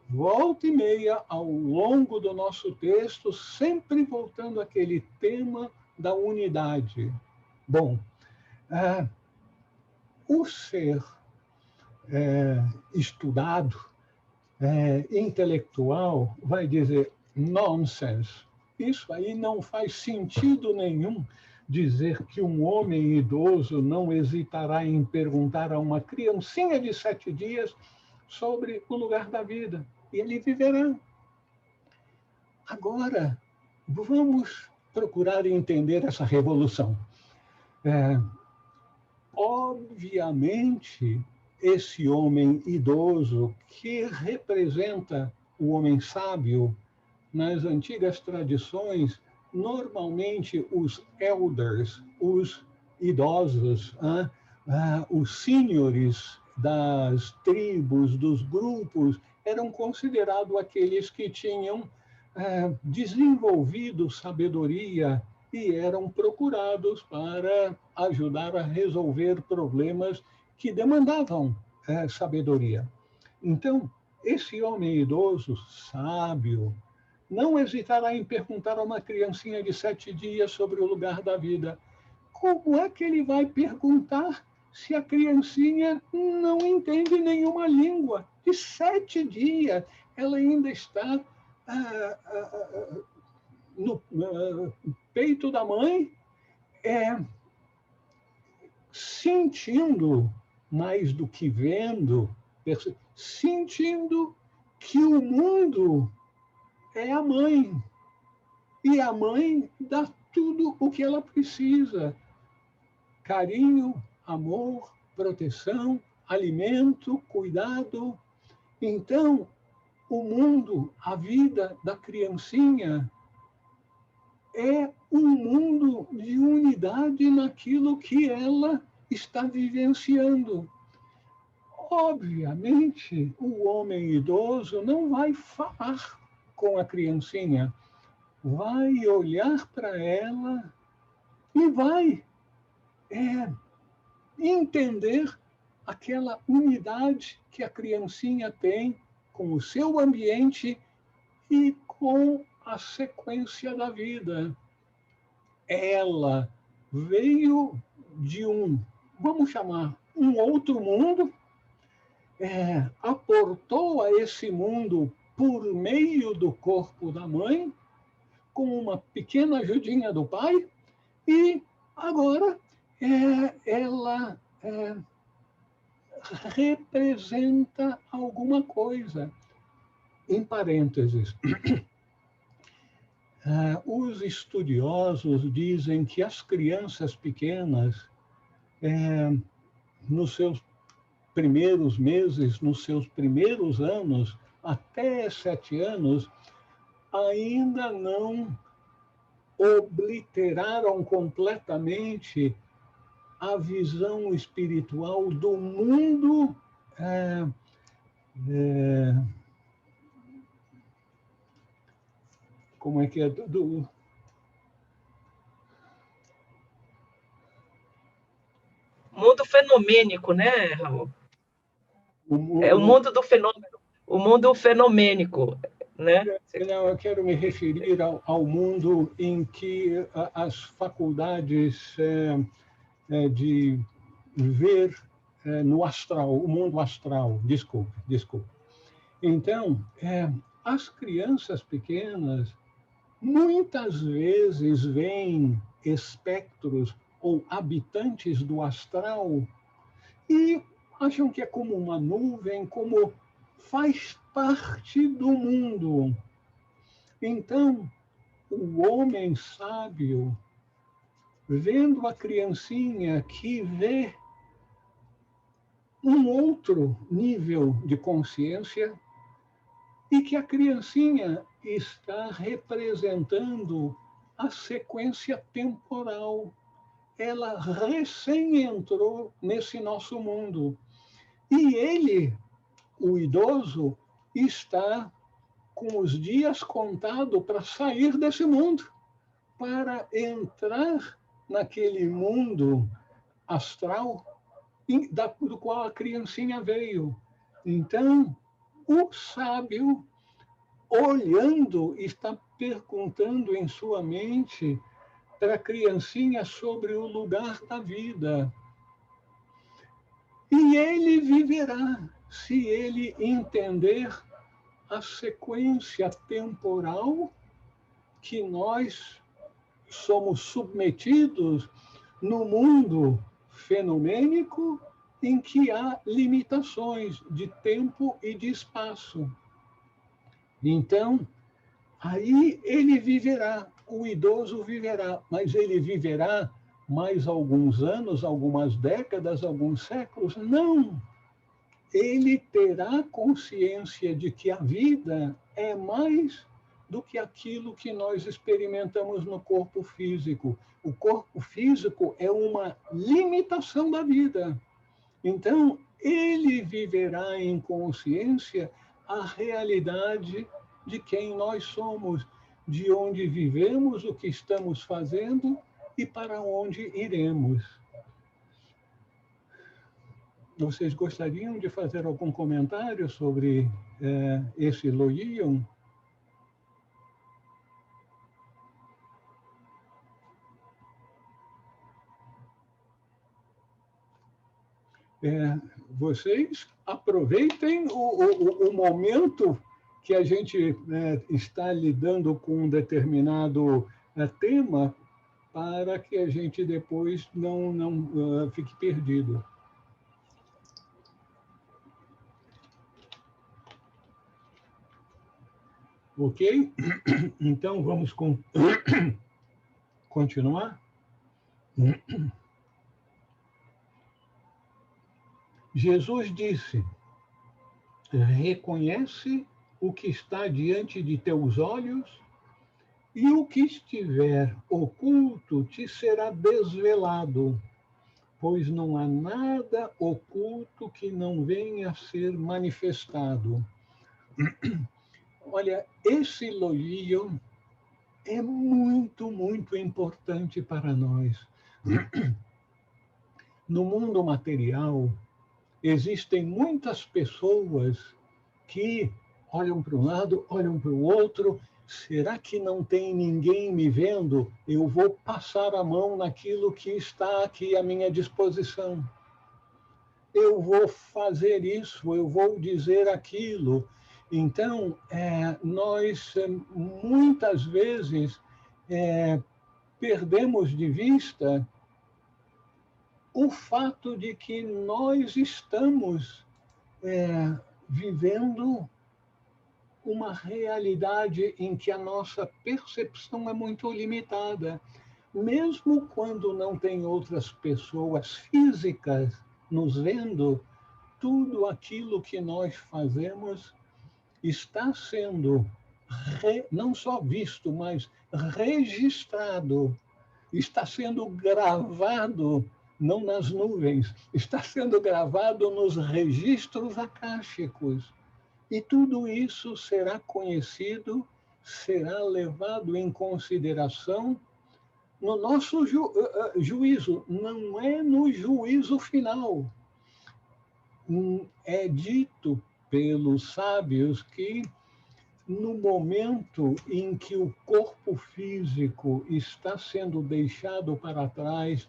volta e meia, ao longo do nosso texto, sempre voltando àquele tema da unidade. Bom, o ser estudado, intelectual, vai dizer nonsense. Isso aí não faz sentido nenhum dizer que um homem idoso não hesitará em perguntar a uma criancinha de 7 dias sobre o lugar da vida. E ele viverá. Agora, vamos procurar entender essa revolução. Obviamente, esse homem idoso que representa o homem sábio, nas antigas tradições, normalmente os elders, os idosos, os sêniores das tribos, dos grupos, eram considerados aqueles que tinham desenvolvido sabedoria e eram procurados para ajudar a resolver problemas que demandavam sabedoria. Então, esse homem idoso, sábio, não hesitará em perguntar a uma criancinha de 7 dias sobre o lugar da vida. Como é que ele vai perguntar se a criancinha não entende nenhuma língua? De 7 dias, ela ainda está no peito da mãe, sentindo, mais do que vendo, sentindo que o mundo é a mãe. E a mãe dá tudo o que ela precisa: carinho, amor, proteção, alimento, cuidado. Então, o mundo, a vida da criancinha é um mundo de unidade naquilo que ela está vivenciando. Obviamente, o homem idoso não vai falar com a criancinha, vai olhar para ela e vai entender aquela unidade que a criancinha tem com o seu ambiente e com a sequência da vida. Ela veio de vamos chamar, um outro mundo, aportou a esse mundo por meio do corpo da mãe, com uma pequena ajudinha do pai, e agora ela representa alguma coisa. Em parênteses, os estudiosos dizem que as crianças pequenas, nos seus primeiros meses, nos seus primeiros anos, até 7 anos, ainda não obliteraram completamente a visão espiritual do mundo como é que é? Mundo fenomênico, né, Raul? É o mundo do fenômeno, o mundo fenomênico, né? Não, eu quero me referir ao mundo em que as faculdades de ver no astral, o mundo astral, desculpe. Então, as crianças pequenas muitas vezes veem espectros ou habitantes do astral e acham que é como uma nuvem, como faz parte do mundo. Então, o homem sábio, vendo a criancinha que vê um outro nível de consciência e que a criancinha está representando a sequência temporal. Ela recém entrou nesse nosso mundo. E ele, o idoso, está com os dias contados para sair desse mundo, para entrar naquele mundo astral do qual a criancinha veio. Então, o sábio, olhando, está perguntando em sua mente para a criancinha sobre o lugar da vida. E ele viverá, se ele entender a sequência temporal que nós somos submetidos no mundo fenomênico em que há limitações de tempo e de espaço. Então, aí ele viverá, o idoso viverá, mas ele viverá mais alguns anos, algumas décadas, alguns séculos? Não! Ele terá consciência de que a vida é mais do que aquilo que nós experimentamos no corpo físico. O corpo físico é uma limitação da vida. Então, ele viverá em consciência a realidade de quem nós somos, de onde vivemos, o que estamos fazendo e para onde iremos. Vocês gostariam de fazer algum comentário sobre esse Loion? Vocês aproveitem o momento que a gente está lidando com um determinado tema para que a gente depois não fique perdido. Ok? Então, vamos continuar? Jesus disse: reconhece o que está diante de teus olhos, e o que estiver oculto te será desvelado, pois não há nada oculto que não venha a ser manifestado. Olha, esse Loion é muito, muito importante para nós. No mundo material, existem muitas pessoas que olham para um lado, olham para o outro. Será que não tem ninguém me vendo? Eu vou passar a mão naquilo que está aqui à minha disposição. Eu vou fazer isso, eu vou dizer aquilo. Então, nós muitas vezes perdemos de vista o fato de que nós estamos vivendo uma realidade em que a nossa percepção é muito limitada. Mesmo quando não tem outras pessoas físicas nos vendo, tudo aquilo que nós fazemos está sendo não só visto, mas registrado, está sendo gravado, não nas nuvens, está sendo gravado nos registros acásticos. E tudo isso será conhecido, será levado em consideração no nosso juízo, não é no juízo final. É dito pelos sábios que no momento em que o corpo físico está sendo deixado para trás,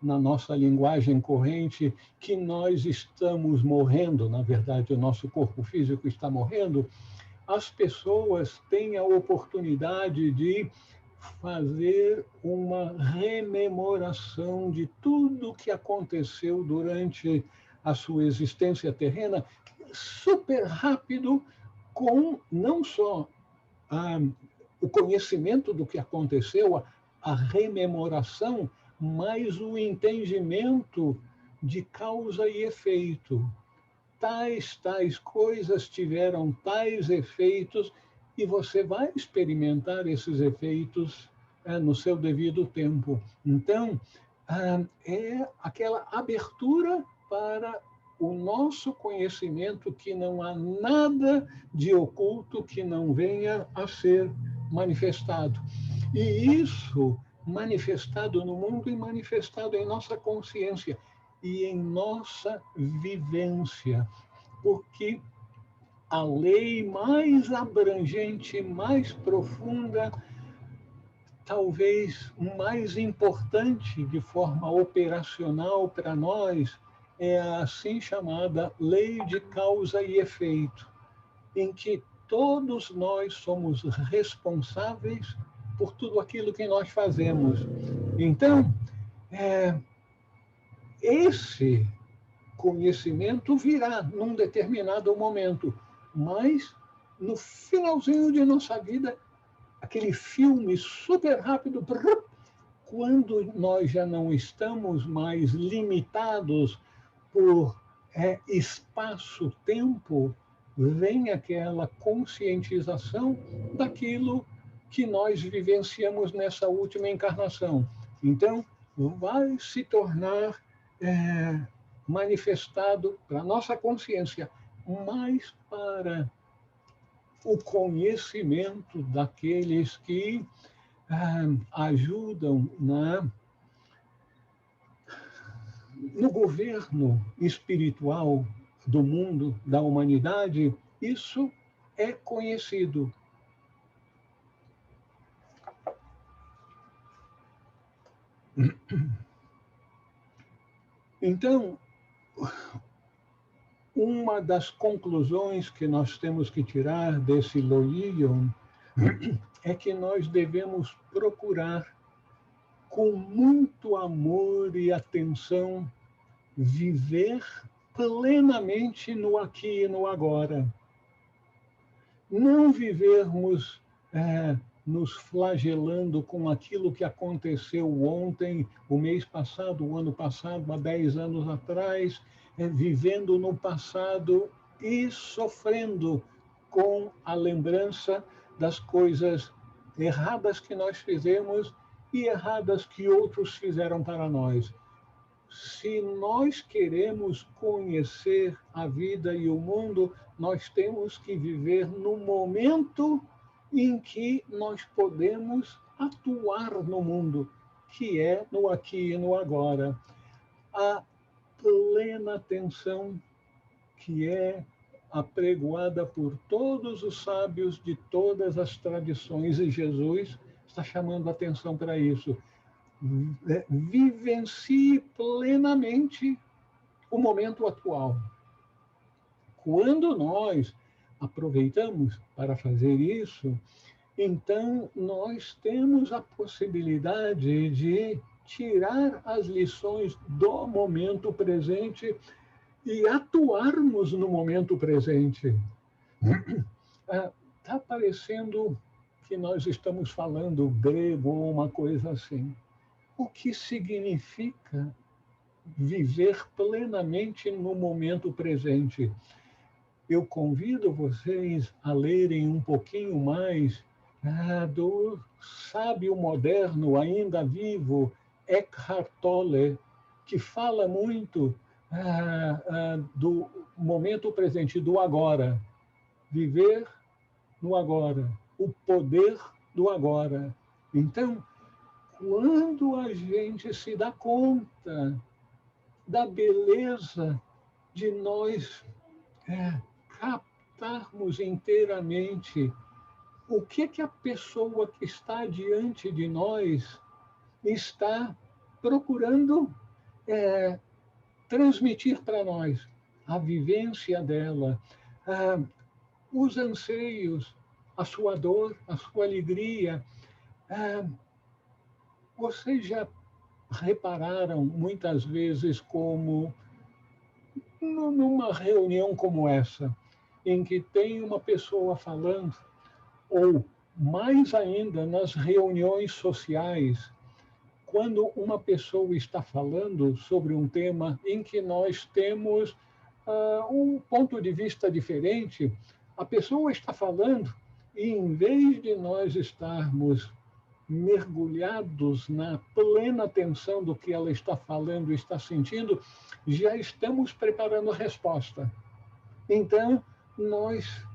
na nossa linguagem corrente, que nós estamos morrendo, na verdade, o nosso corpo físico está morrendo, as pessoas têm a oportunidade de fazer uma rememoração de tudo que aconteceu durante a sua existência terrena, super rápido, com não só o conhecimento do que aconteceu, a rememoração, mas o entendimento de causa e efeito. Tais coisas tiveram tais efeitos, e você vai experimentar esses efeitos no seu devido tempo. Então, é aquela abertura para o nosso conhecimento, que não há nada de oculto que não venha a ser manifestado. E isso manifestado no mundo e manifestado em nossa consciência e em nossa vivência, porque a lei mais abrangente, mais profunda, talvez mais importante de forma operacional para nós, é a assim chamada lei de causa e efeito, em que todos nós somos responsáveis por tudo aquilo que nós fazemos. Então, esse conhecimento virá num determinado momento, mas no finalzinho de nossa vida, aquele filme super rápido, quando nós já não estamos mais limitados por espaço-tempo, vem aquela conscientização daquilo que nós vivenciamos nessa última encarnação. Então, vai se tornar manifestado para a nossa consciência, mas para o conhecimento daqueles que ajudam no governo espiritual do mundo, da humanidade. Isso é conhecido. Então, uma das conclusões que nós temos que tirar desse Loion é que nós devemos procurar, com muito amor e atenção, viver plenamente no aqui e no agora. Não vivermos nos flagelando com aquilo que aconteceu ontem, o mês passado, o ano passado, há 10 anos atrás, vivendo no passado e sofrendo com a lembrança das coisas erradas que nós fizemos e erradas que outros fizeram para nós. Se nós queremos conhecer a vida e o mundo, nós temos que viver no momento em que nós podemos atuar no mundo, que é no aqui e no agora. A plena atenção que é apregoada por todos os sábios de todas as tradições, e Jesus está chamando a atenção para isso. Vivencie plenamente o momento atual. Quando nós aproveitamos para fazer isso, então nós temos a possibilidade de tirar as lições do momento presente e atuarmos no momento presente. Está parecendo que nós estamos falando grego ou uma coisa assim. O que significa viver plenamente no momento presente? Eu convido vocês a lerem um pouquinho mais do sábio moderno, ainda vivo, Eckhart Tolle, que fala muito do momento presente, do agora. Viver no agora, o poder do agora. Então, quando a gente se dá conta da beleza de nós captarmos inteiramente o que a pessoa que está diante de nós está procurando transmitir para nós, a vivência dela, os anseios, a sua dor, a sua alegria. Vocês já repararam muitas vezes como numa reunião como essa, em que tem uma pessoa falando, ou mais ainda nas reuniões sociais, quando uma pessoa está falando sobre um tema em que nós temos um ponto de vista diferente, a pessoa está falando e, em vez de nós estarmos mergulhados na plena atenção do que ela está falando e está sentindo, já estamos preparando a resposta. Então, nós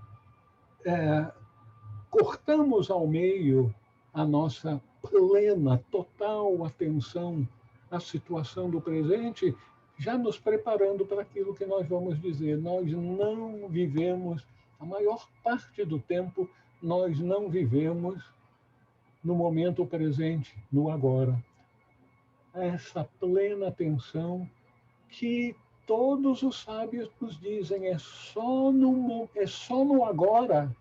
cortamos ao meio a nossa plena, total atenção à situação do presente, já nos preparando para aquilo que nós vamos dizer. Nós não vivemos, a maior parte do tempo, nós não vivemos no momento presente, no agora. Essa plena atenção que todos os sábios nos dizem, é só no agora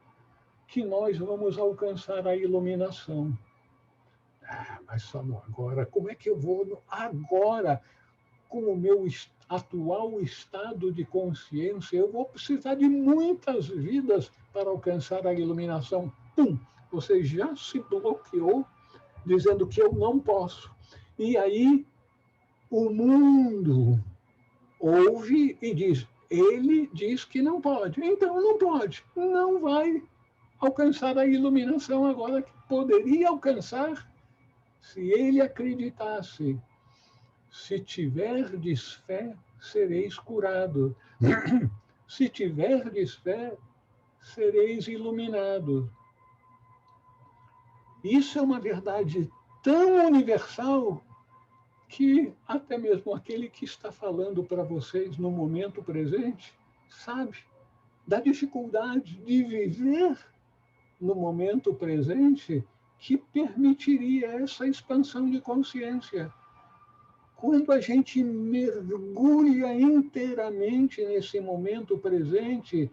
que nós vamos alcançar a iluminação. Mas só no agora? Como é que eu vou no agora, com o meu atual estado de consciência? Eu vou precisar de muitas vidas para alcançar a iluminação. Pum! Você já se bloqueou, dizendo que eu não posso. E aí, o mundo ouve e diz, ele diz que não pode. Então, não pode. Não vai alcançar a iluminação agora que poderia alcançar se ele acreditasse. Se tiverdes fé, sereis curados. Se tiverdes fé, sereis iluminados. Isso é uma verdade tão universal que até mesmo aquele que está falando para vocês no momento presente sabe da dificuldade de viver no momento presente que permitiria essa expansão de consciência. Quando a gente mergulha inteiramente nesse momento presente,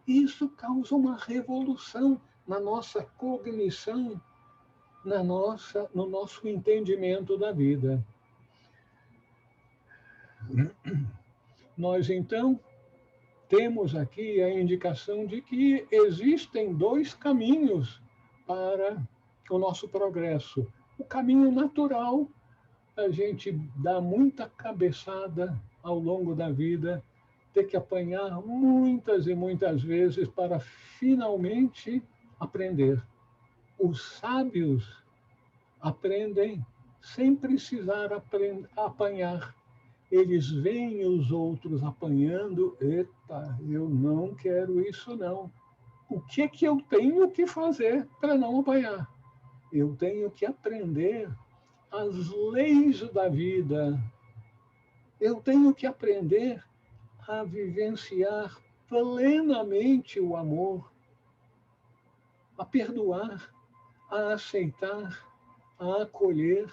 isso causa uma revolução na nossa cognição, no nosso entendimento da vida. Nós, então, temos aqui a indicação de que existem dois caminhos para o nosso progresso. O caminho natural, a gente dá muita cabeçada ao longo da vida, ter que apanhar muitas e muitas vezes para finalmente aprender. Os sábios aprendem sem precisar apanhar. Eles veem os outros apanhando, eita, eu não quero isso não. O que eu tenho que fazer para não apanhar? Eu tenho que aprender as leis da vida. Eu tenho que aprender a vivenciar plenamente o amor, a perdoar, a aceitar, a acolher.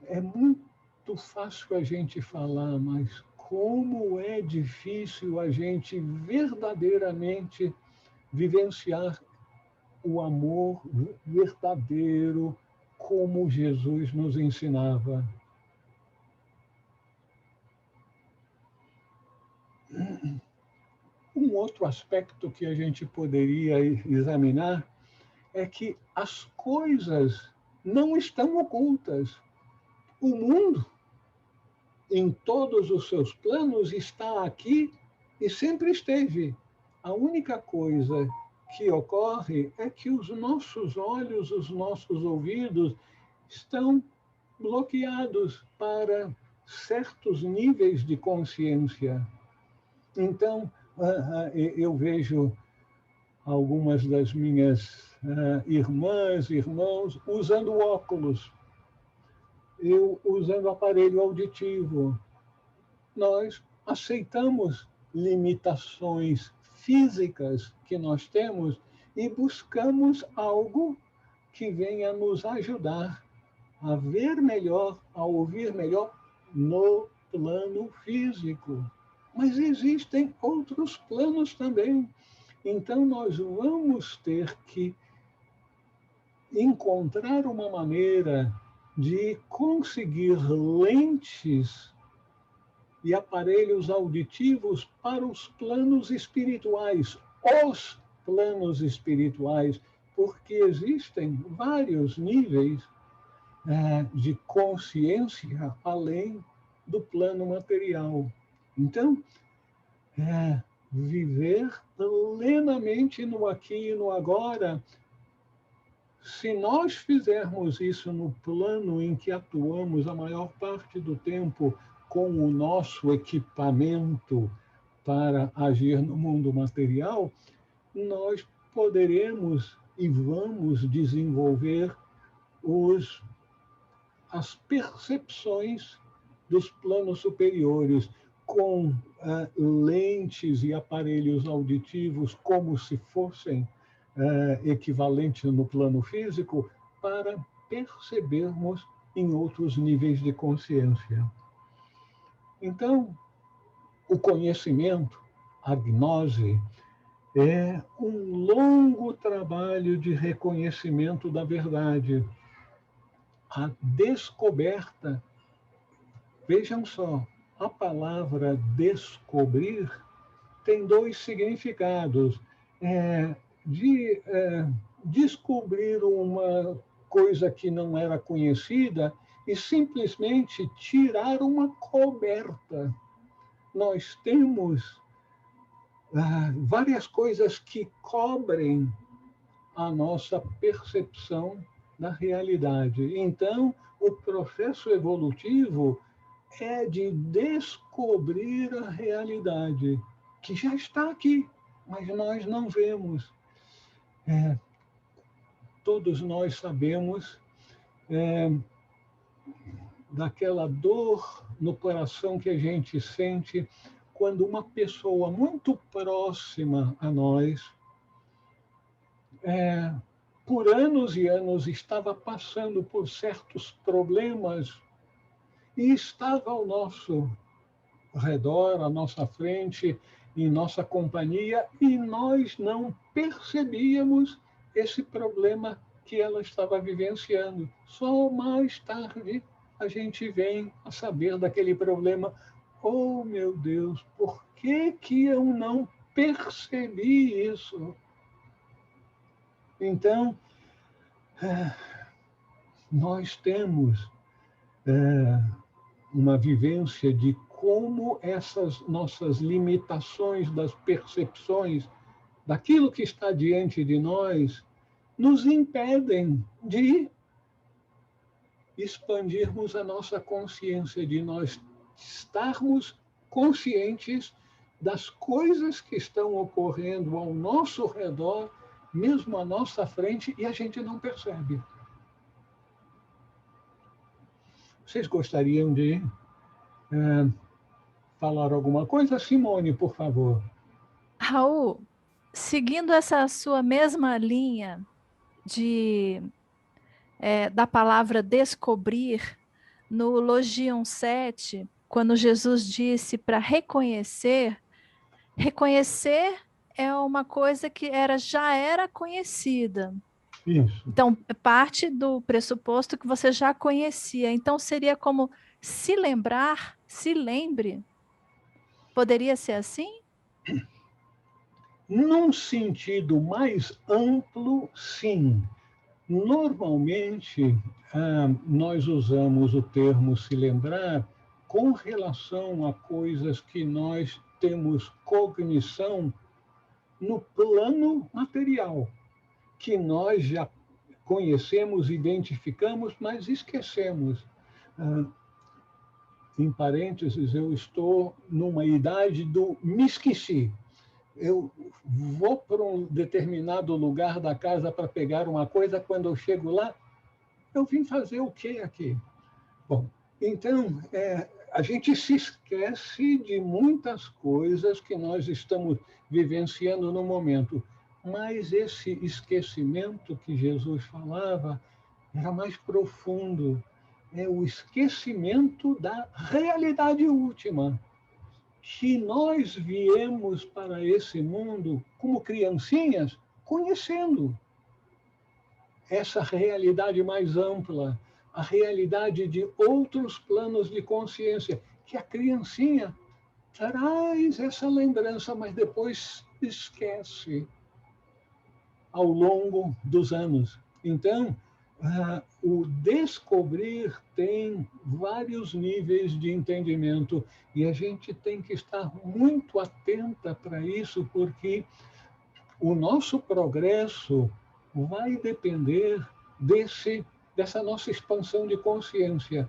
É muito fácil a gente falar, mas como é difícil a gente verdadeiramente vivenciar o amor verdadeiro como Jesus nos ensinava. Um outro aspecto que a gente poderia examinar é que as coisas não estão ocultas. O mundo, em todos os seus planos, está aqui e sempre esteve. A única coisa que ocorre é que os nossos olhos, os nossos ouvidos estão bloqueados para certos níveis de consciência. Então, eu vejo algumas das minhas irmãs, irmãos, usando óculos, eu usando aparelho auditivo. Nós aceitamos limitações físicas que nós temos e buscamos algo que venha nos ajudar a ver melhor, a ouvir melhor no plano físico. Mas existem outros planos também. Então, nós vamos ter que encontrar uma maneira de conseguir lentes e aparelhos auditivos para os planos espirituais, os planos espirituais, porque existem vários níveis de consciência além do plano material. Então, viver plenamente no aqui e no agora. Se nós fizermos isso no plano em que atuamos a maior parte do tempo com o nosso equipamento para agir no mundo material, nós poderemos e vamos desenvolver as percepções dos planos superiores, com lentes e aparelhos auditivos como se fossem equivalentes no plano físico, para percebermos em outros níveis de consciência. Então, o conhecimento, a gnose, é um longo trabalho de reconhecimento da verdade. A descoberta, vejam só, a palavra descobrir tem dois significados. De descobrir uma coisa que não era conhecida e simplesmente tirar uma coberta. Nós temos várias coisas que cobrem a nossa percepção da realidade. Então, o processo evolutivo é de descobrir a realidade, que já está aqui, mas nós não vemos. Todos nós sabemos daquela dor no coração que a gente sente quando uma pessoa muito próxima a nós, por anos e anos, estava passando por certos problemas e estava ao nosso redor, à nossa frente, em nossa companhia, e nós não percebíamos esse problema que ela estava vivenciando. Só mais tarde a gente vem a saber daquele problema. Oh, meu Deus, por que eu não percebi isso? Então, nós temos uma vivência de como essas nossas limitações das percepções, daquilo que está diante de nós, nos impedem de expandirmos a nossa consciência, de nós estarmos conscientes das coisas que estão ocorrendo ao nosso redor mesmo à nossa frente, e a gente não percebe. Vocês gostariam de falar alguma coisa? Simone, por favor. Raul, seguindo essa sua mesma linha da palavra descobrir, no Logion 7, quando Jesus disse para reconhecer é uma coisa que já era conhecida. Isso. Então, parte do pressuposto que você já conhecia. Então, seria como se lembrar, se lembre. Poderia ser assim? Num sentido mais amplo, sim. Normalmente, nós usamos o termo se lembrar com relação a coisas que nós temos cognição no plano material, que nós já conhecemos, identificamos, mas esquecemos. Em parênteses, eu estou numa idade do me esqueci. Eu vou para um determinado lugar da casa para pegar uma coisa, quando eu chego lá, eu vim fazer o quê aqui? Bom, então, a gente se esquece de muitas coisas que nós estamos vivenciando no momento, mas esse esquecimento que Jesus falava era mais profundo, é o esquecimento da realidade última, que nós viemos para esse mundo como criancinhas, conhecendo essa realidade mais ampla, a realidade de outros planos de consciência, que a criancinha traz essa lembrança, mas depois esquece ao longo dos anos. Então, o descobrir tem vários níveis de entendimento e a gente tem que estar muito atenta para isso, porque o nosso progresso vai depender dessa nossa expansão de consciência,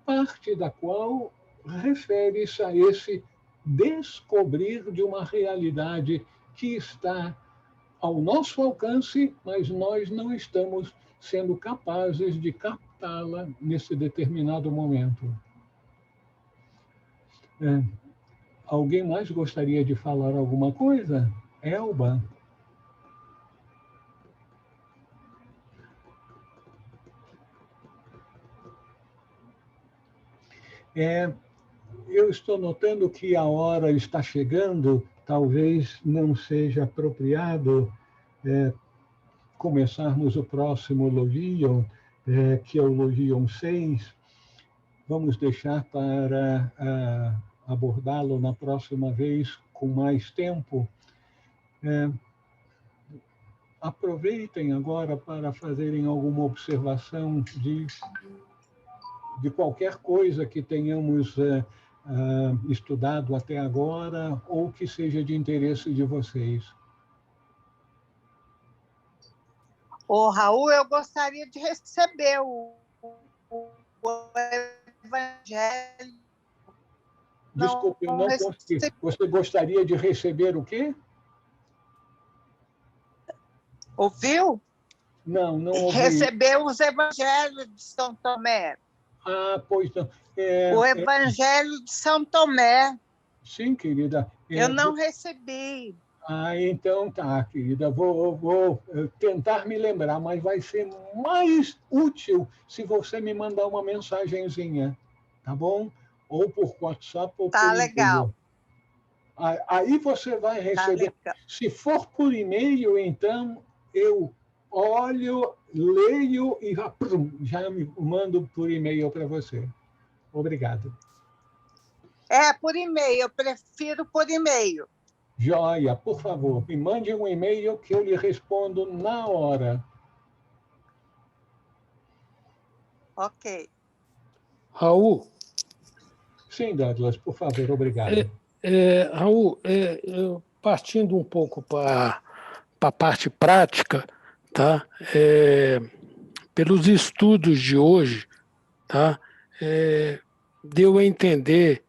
parte da qual refere-se a esse descobrir de uma realidade que está ao nosso alcance, mas nós não estamos sendo capazes de captá-la nesse determinado momento. Alguém mais gostaria de falar alguma coisa? Elba? Eu estou notando que a hora está chegando, talvez não seja apropriado começarmos o próximo Logion, que é o Logion 6. Vamos deixar para abordá-lo na próxima vez com mais tempo. Aproveitem agora para fazerem alguma observação de qualquer coisa que tenhamos estudado até agora ou que seja de interesse de vocês. Ô, Raul, eu gostaria de receber o Evangelho. Desculpe, eu não consegui. Você gostaria de receber o quê? Ouviu? Não ouvi. Receber os Evangelhos de São Tomé. Pois não. O Evangelho de São Tomé. Sim, querida. Eu não recebi. Então tá, querida. Vou tentar me lembrar, mas vai ser mais útil se você me mandar uma mensagenzinha, tá bom? Ou por WhatsApp ou por e-mail. Legal. Aí você vai receber. Se for por e-mail, então eu olho, leio e já me mando por e-mail para você. Obrigado. Por e-mail. Eu prefiro por e-mail. Joia, por favor, me mande um e-mail que eu lhe respondo na hora. Ok. Raul? Sim, Douglas, por favor, obrigado. Raul, partindo um pouco para a parte prática, tá? Pelos estudos de hoje, tá? Deu a entender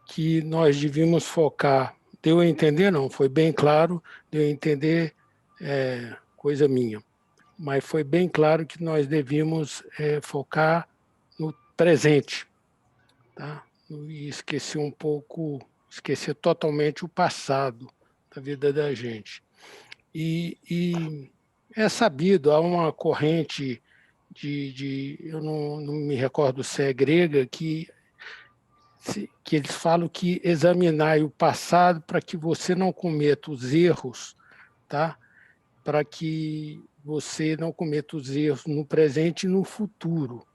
que nós devíamos focar. Deu a entender, não, foi bem claro, deu a entender coisa minha. Mas foi bem claro que nós devíamos focar no presente, tá? E esquecer totalmente o passado da vida da gente. E é sabido, há uma corrente eu não me recordo se é grega, que eles falam que examinar o passado para que você não cometa os erros, tá? Para que você não cometa os erros no presente e no futuro,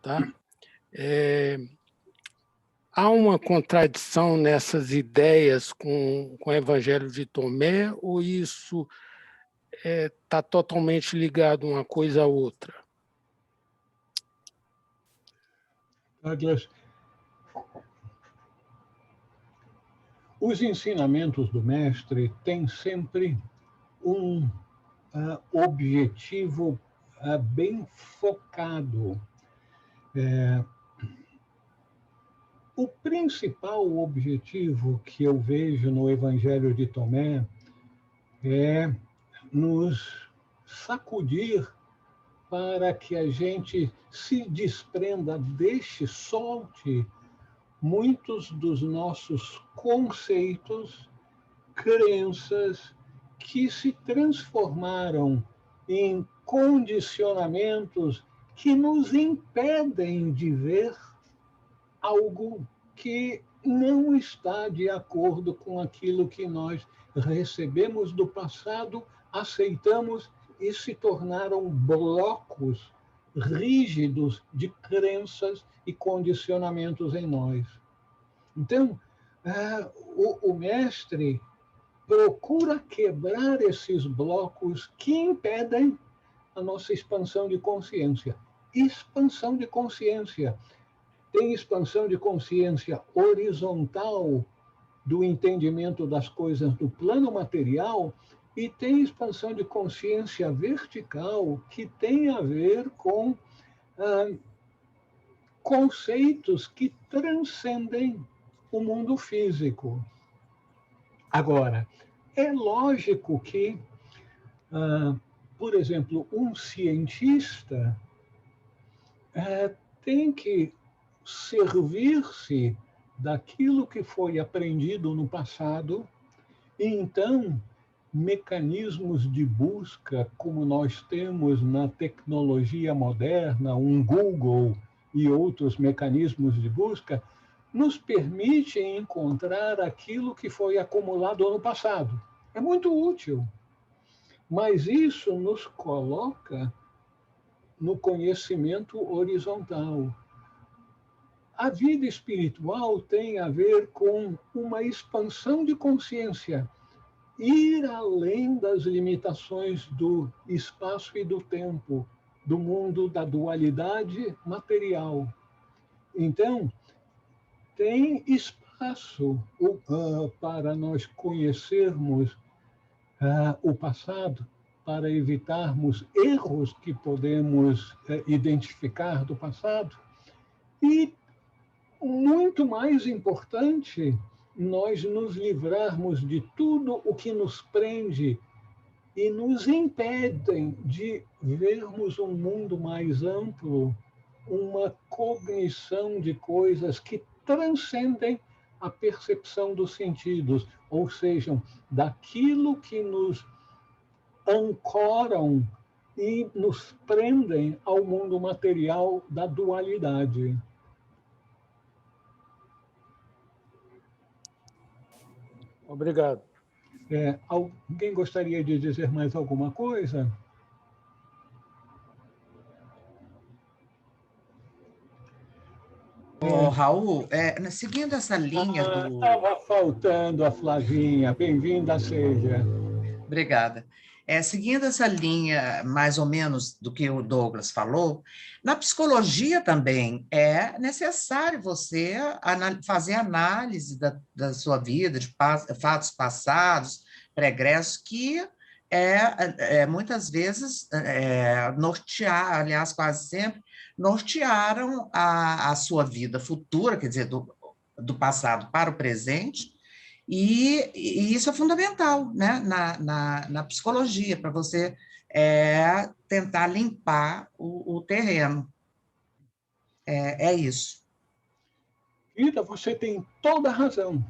tá? Há uma contradição nessas ideias com o Evangelho de Tomé, ou isso está totalmente ligado uma coisa à outra? Douglas, os ensinamentos do mestre têm sempre um objetivo bem focado. O principal objetivo que eu vejo no Evangelho de Tomé é nos sacudir para que a gente se desprenda, solte muitos dos nossos conceitos, crenças que se transformaram em condicionamentos que nos impedem de ver algo que não está de acordo com aquilo que nós recebemos do passado, aceitamos e se tornaram blocos rígidos de crenças e condicionamentos em nós. Então, o mestre procura quebrar esses blocos que impedem a nossa expansão de consciência. Expansão de consciência. Tem expansão de consciência horizontal do entendimento das coisas do plano material e tem expansão de consciência vertical que tem a ver com conceitos que transcendem o mundo físico. Agora, é lógico que, por exemplo, um cientista tem que servir-se daquilo que foi aprendido no passado e, então, mecanismos de busca, como nós temos na tecnologia moderna, um Google e outros mecanismos de busca, nos permitem encontrar aquilo que foi acumulado no passado. É muito útil, mas isso nos coloca no conhecimento horizontal. A vida espiritual tem a ver com uma expansão de consciência, ir além das limitações do espaço e do tempo, do mundo da dualidade material. Então, tem espaço para nós conhecermos o passado, para evitarmos erros que podemos identificar do passado. E, muito mais importante, nós nos livrarmos de tudo o que nos prende e nos impedem de vermos um mundo mais amplo, uma cognição de coisas que transcendem a percepção dos sentidos, ou seja, daquilo que nos ancoram e nos prendem ao mundo material da dualidade. Obrigado. Alguém gostaria de dizer mais alguma coisa? Raul, seguindo essa linha do... Estava faltando a Flavinha. Bem-vinda seja. Obrigada. Seguindo essa linha, mais ou menos, do que o Douglas falou, na psicologia também é necessário você fazer análise da sua vida, de fatos passados, pregressos, que muitas vezes nortear, aliás, quase sempre, nortearam a sua vida futura, quer dizer, do passado para o presente, E isso é fundamental, né, na psicologia, para você tentar limpar o terreno. É isso. Rita, você tem toda a razão.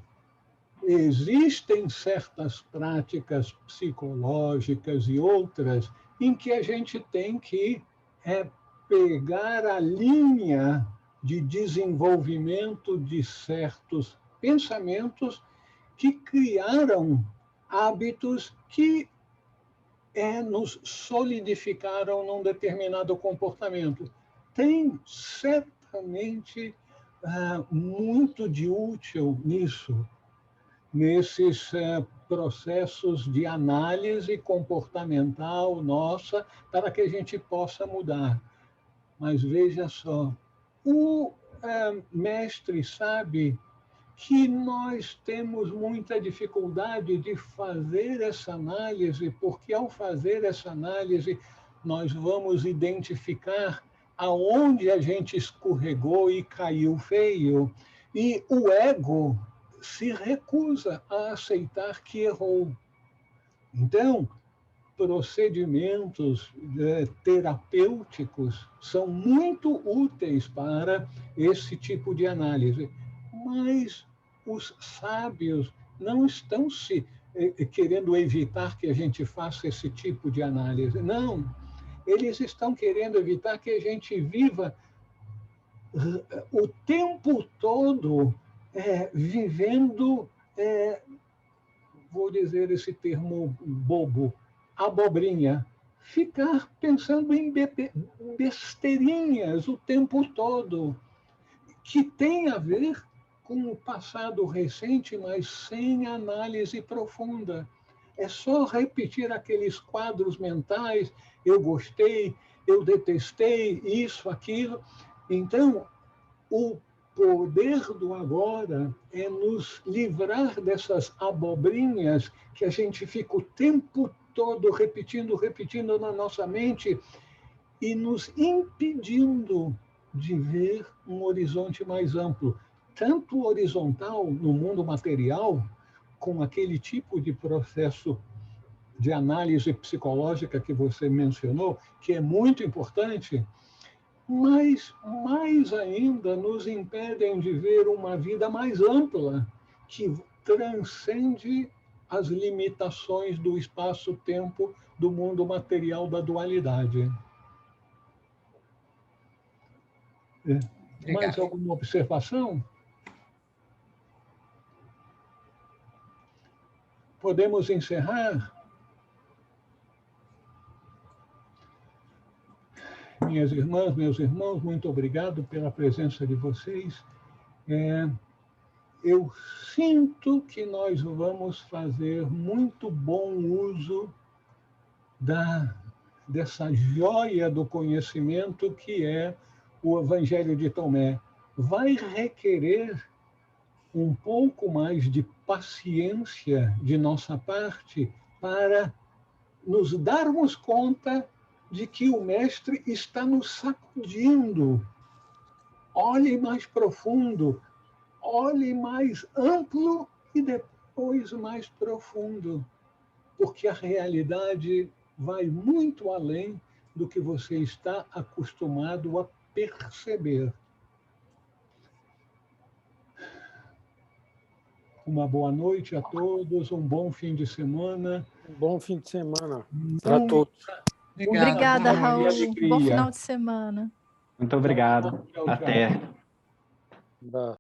Existem certas práticas psicológicas e outras em que a gente tem que pegar a linha de desenvolvimento de certos pensamentos que criaram hábitos que nos solidificaram num determinado comportamento. Tem certamente muito de útil nisso, nesses processos de análise comportamental nossa, para que a gente possa mudar. Mas veja só, o mestre sabe que nós temos muita dificuldade de fazer essa análise, porque ao fazer essa análise, nós vamos identificar aonde a gente escorregou e caiu feio. E o ego se recusa a aceitar que errou. Então, procedimentos terapêuticos são muito úteis para esse tipo de análise, mas os sábios não estão querendo evitar que a gente faça esse tipo de análise. Não, eles estão querendo evitar que a gente viva o tempo todo vivendo, vou dizer esse termo bobo, abobrinha, ficar pensando em besteirinhas o tempo todo, que tem a ver com o passado recente, mas sem análise profunda. É só repetir aqueles quadros mentais, eu gostei, eu detestei, isso, aquilo. Então, o poder do agora é nos livrar dessas abobrinhas que a gente fica o tempo todo repetindo na nossa mente e nos impedindo de ver um horizonte mais amplo, tanto horizontal no mundo material, com aquele tipo de processo de análise psicológica que você mencionou, que é muito importante, mas mais ainda nos impedem de ver uma vida mais ampla, que transcende as limitações do espaço-tempo do mundo material da dualidade. Mais alguma observação? Podemos encerrar? Minhas irmãs, meus irmãos, muito obrigado pela presença de vocês. Eu sinto que nós vamos fazer muito bom uso dessa joia do conhecimento que é o Evangelho de Tomé. Vai requerer um pouco mais de paciência de nossa parte para nos darmos conta de que o Mestre está nos sacudindo. Olhe mais profundo, olhe mais amplo e depois mais profundo, porque a realidade vai muito além do que você está acostumado a perceber. Uma boa noite a todos, um bom fim de semana. Um bom fim de semana para todos. Obrigada, Raul. Bom final de semana. Muito obrigado. Tchau, tchau. Até.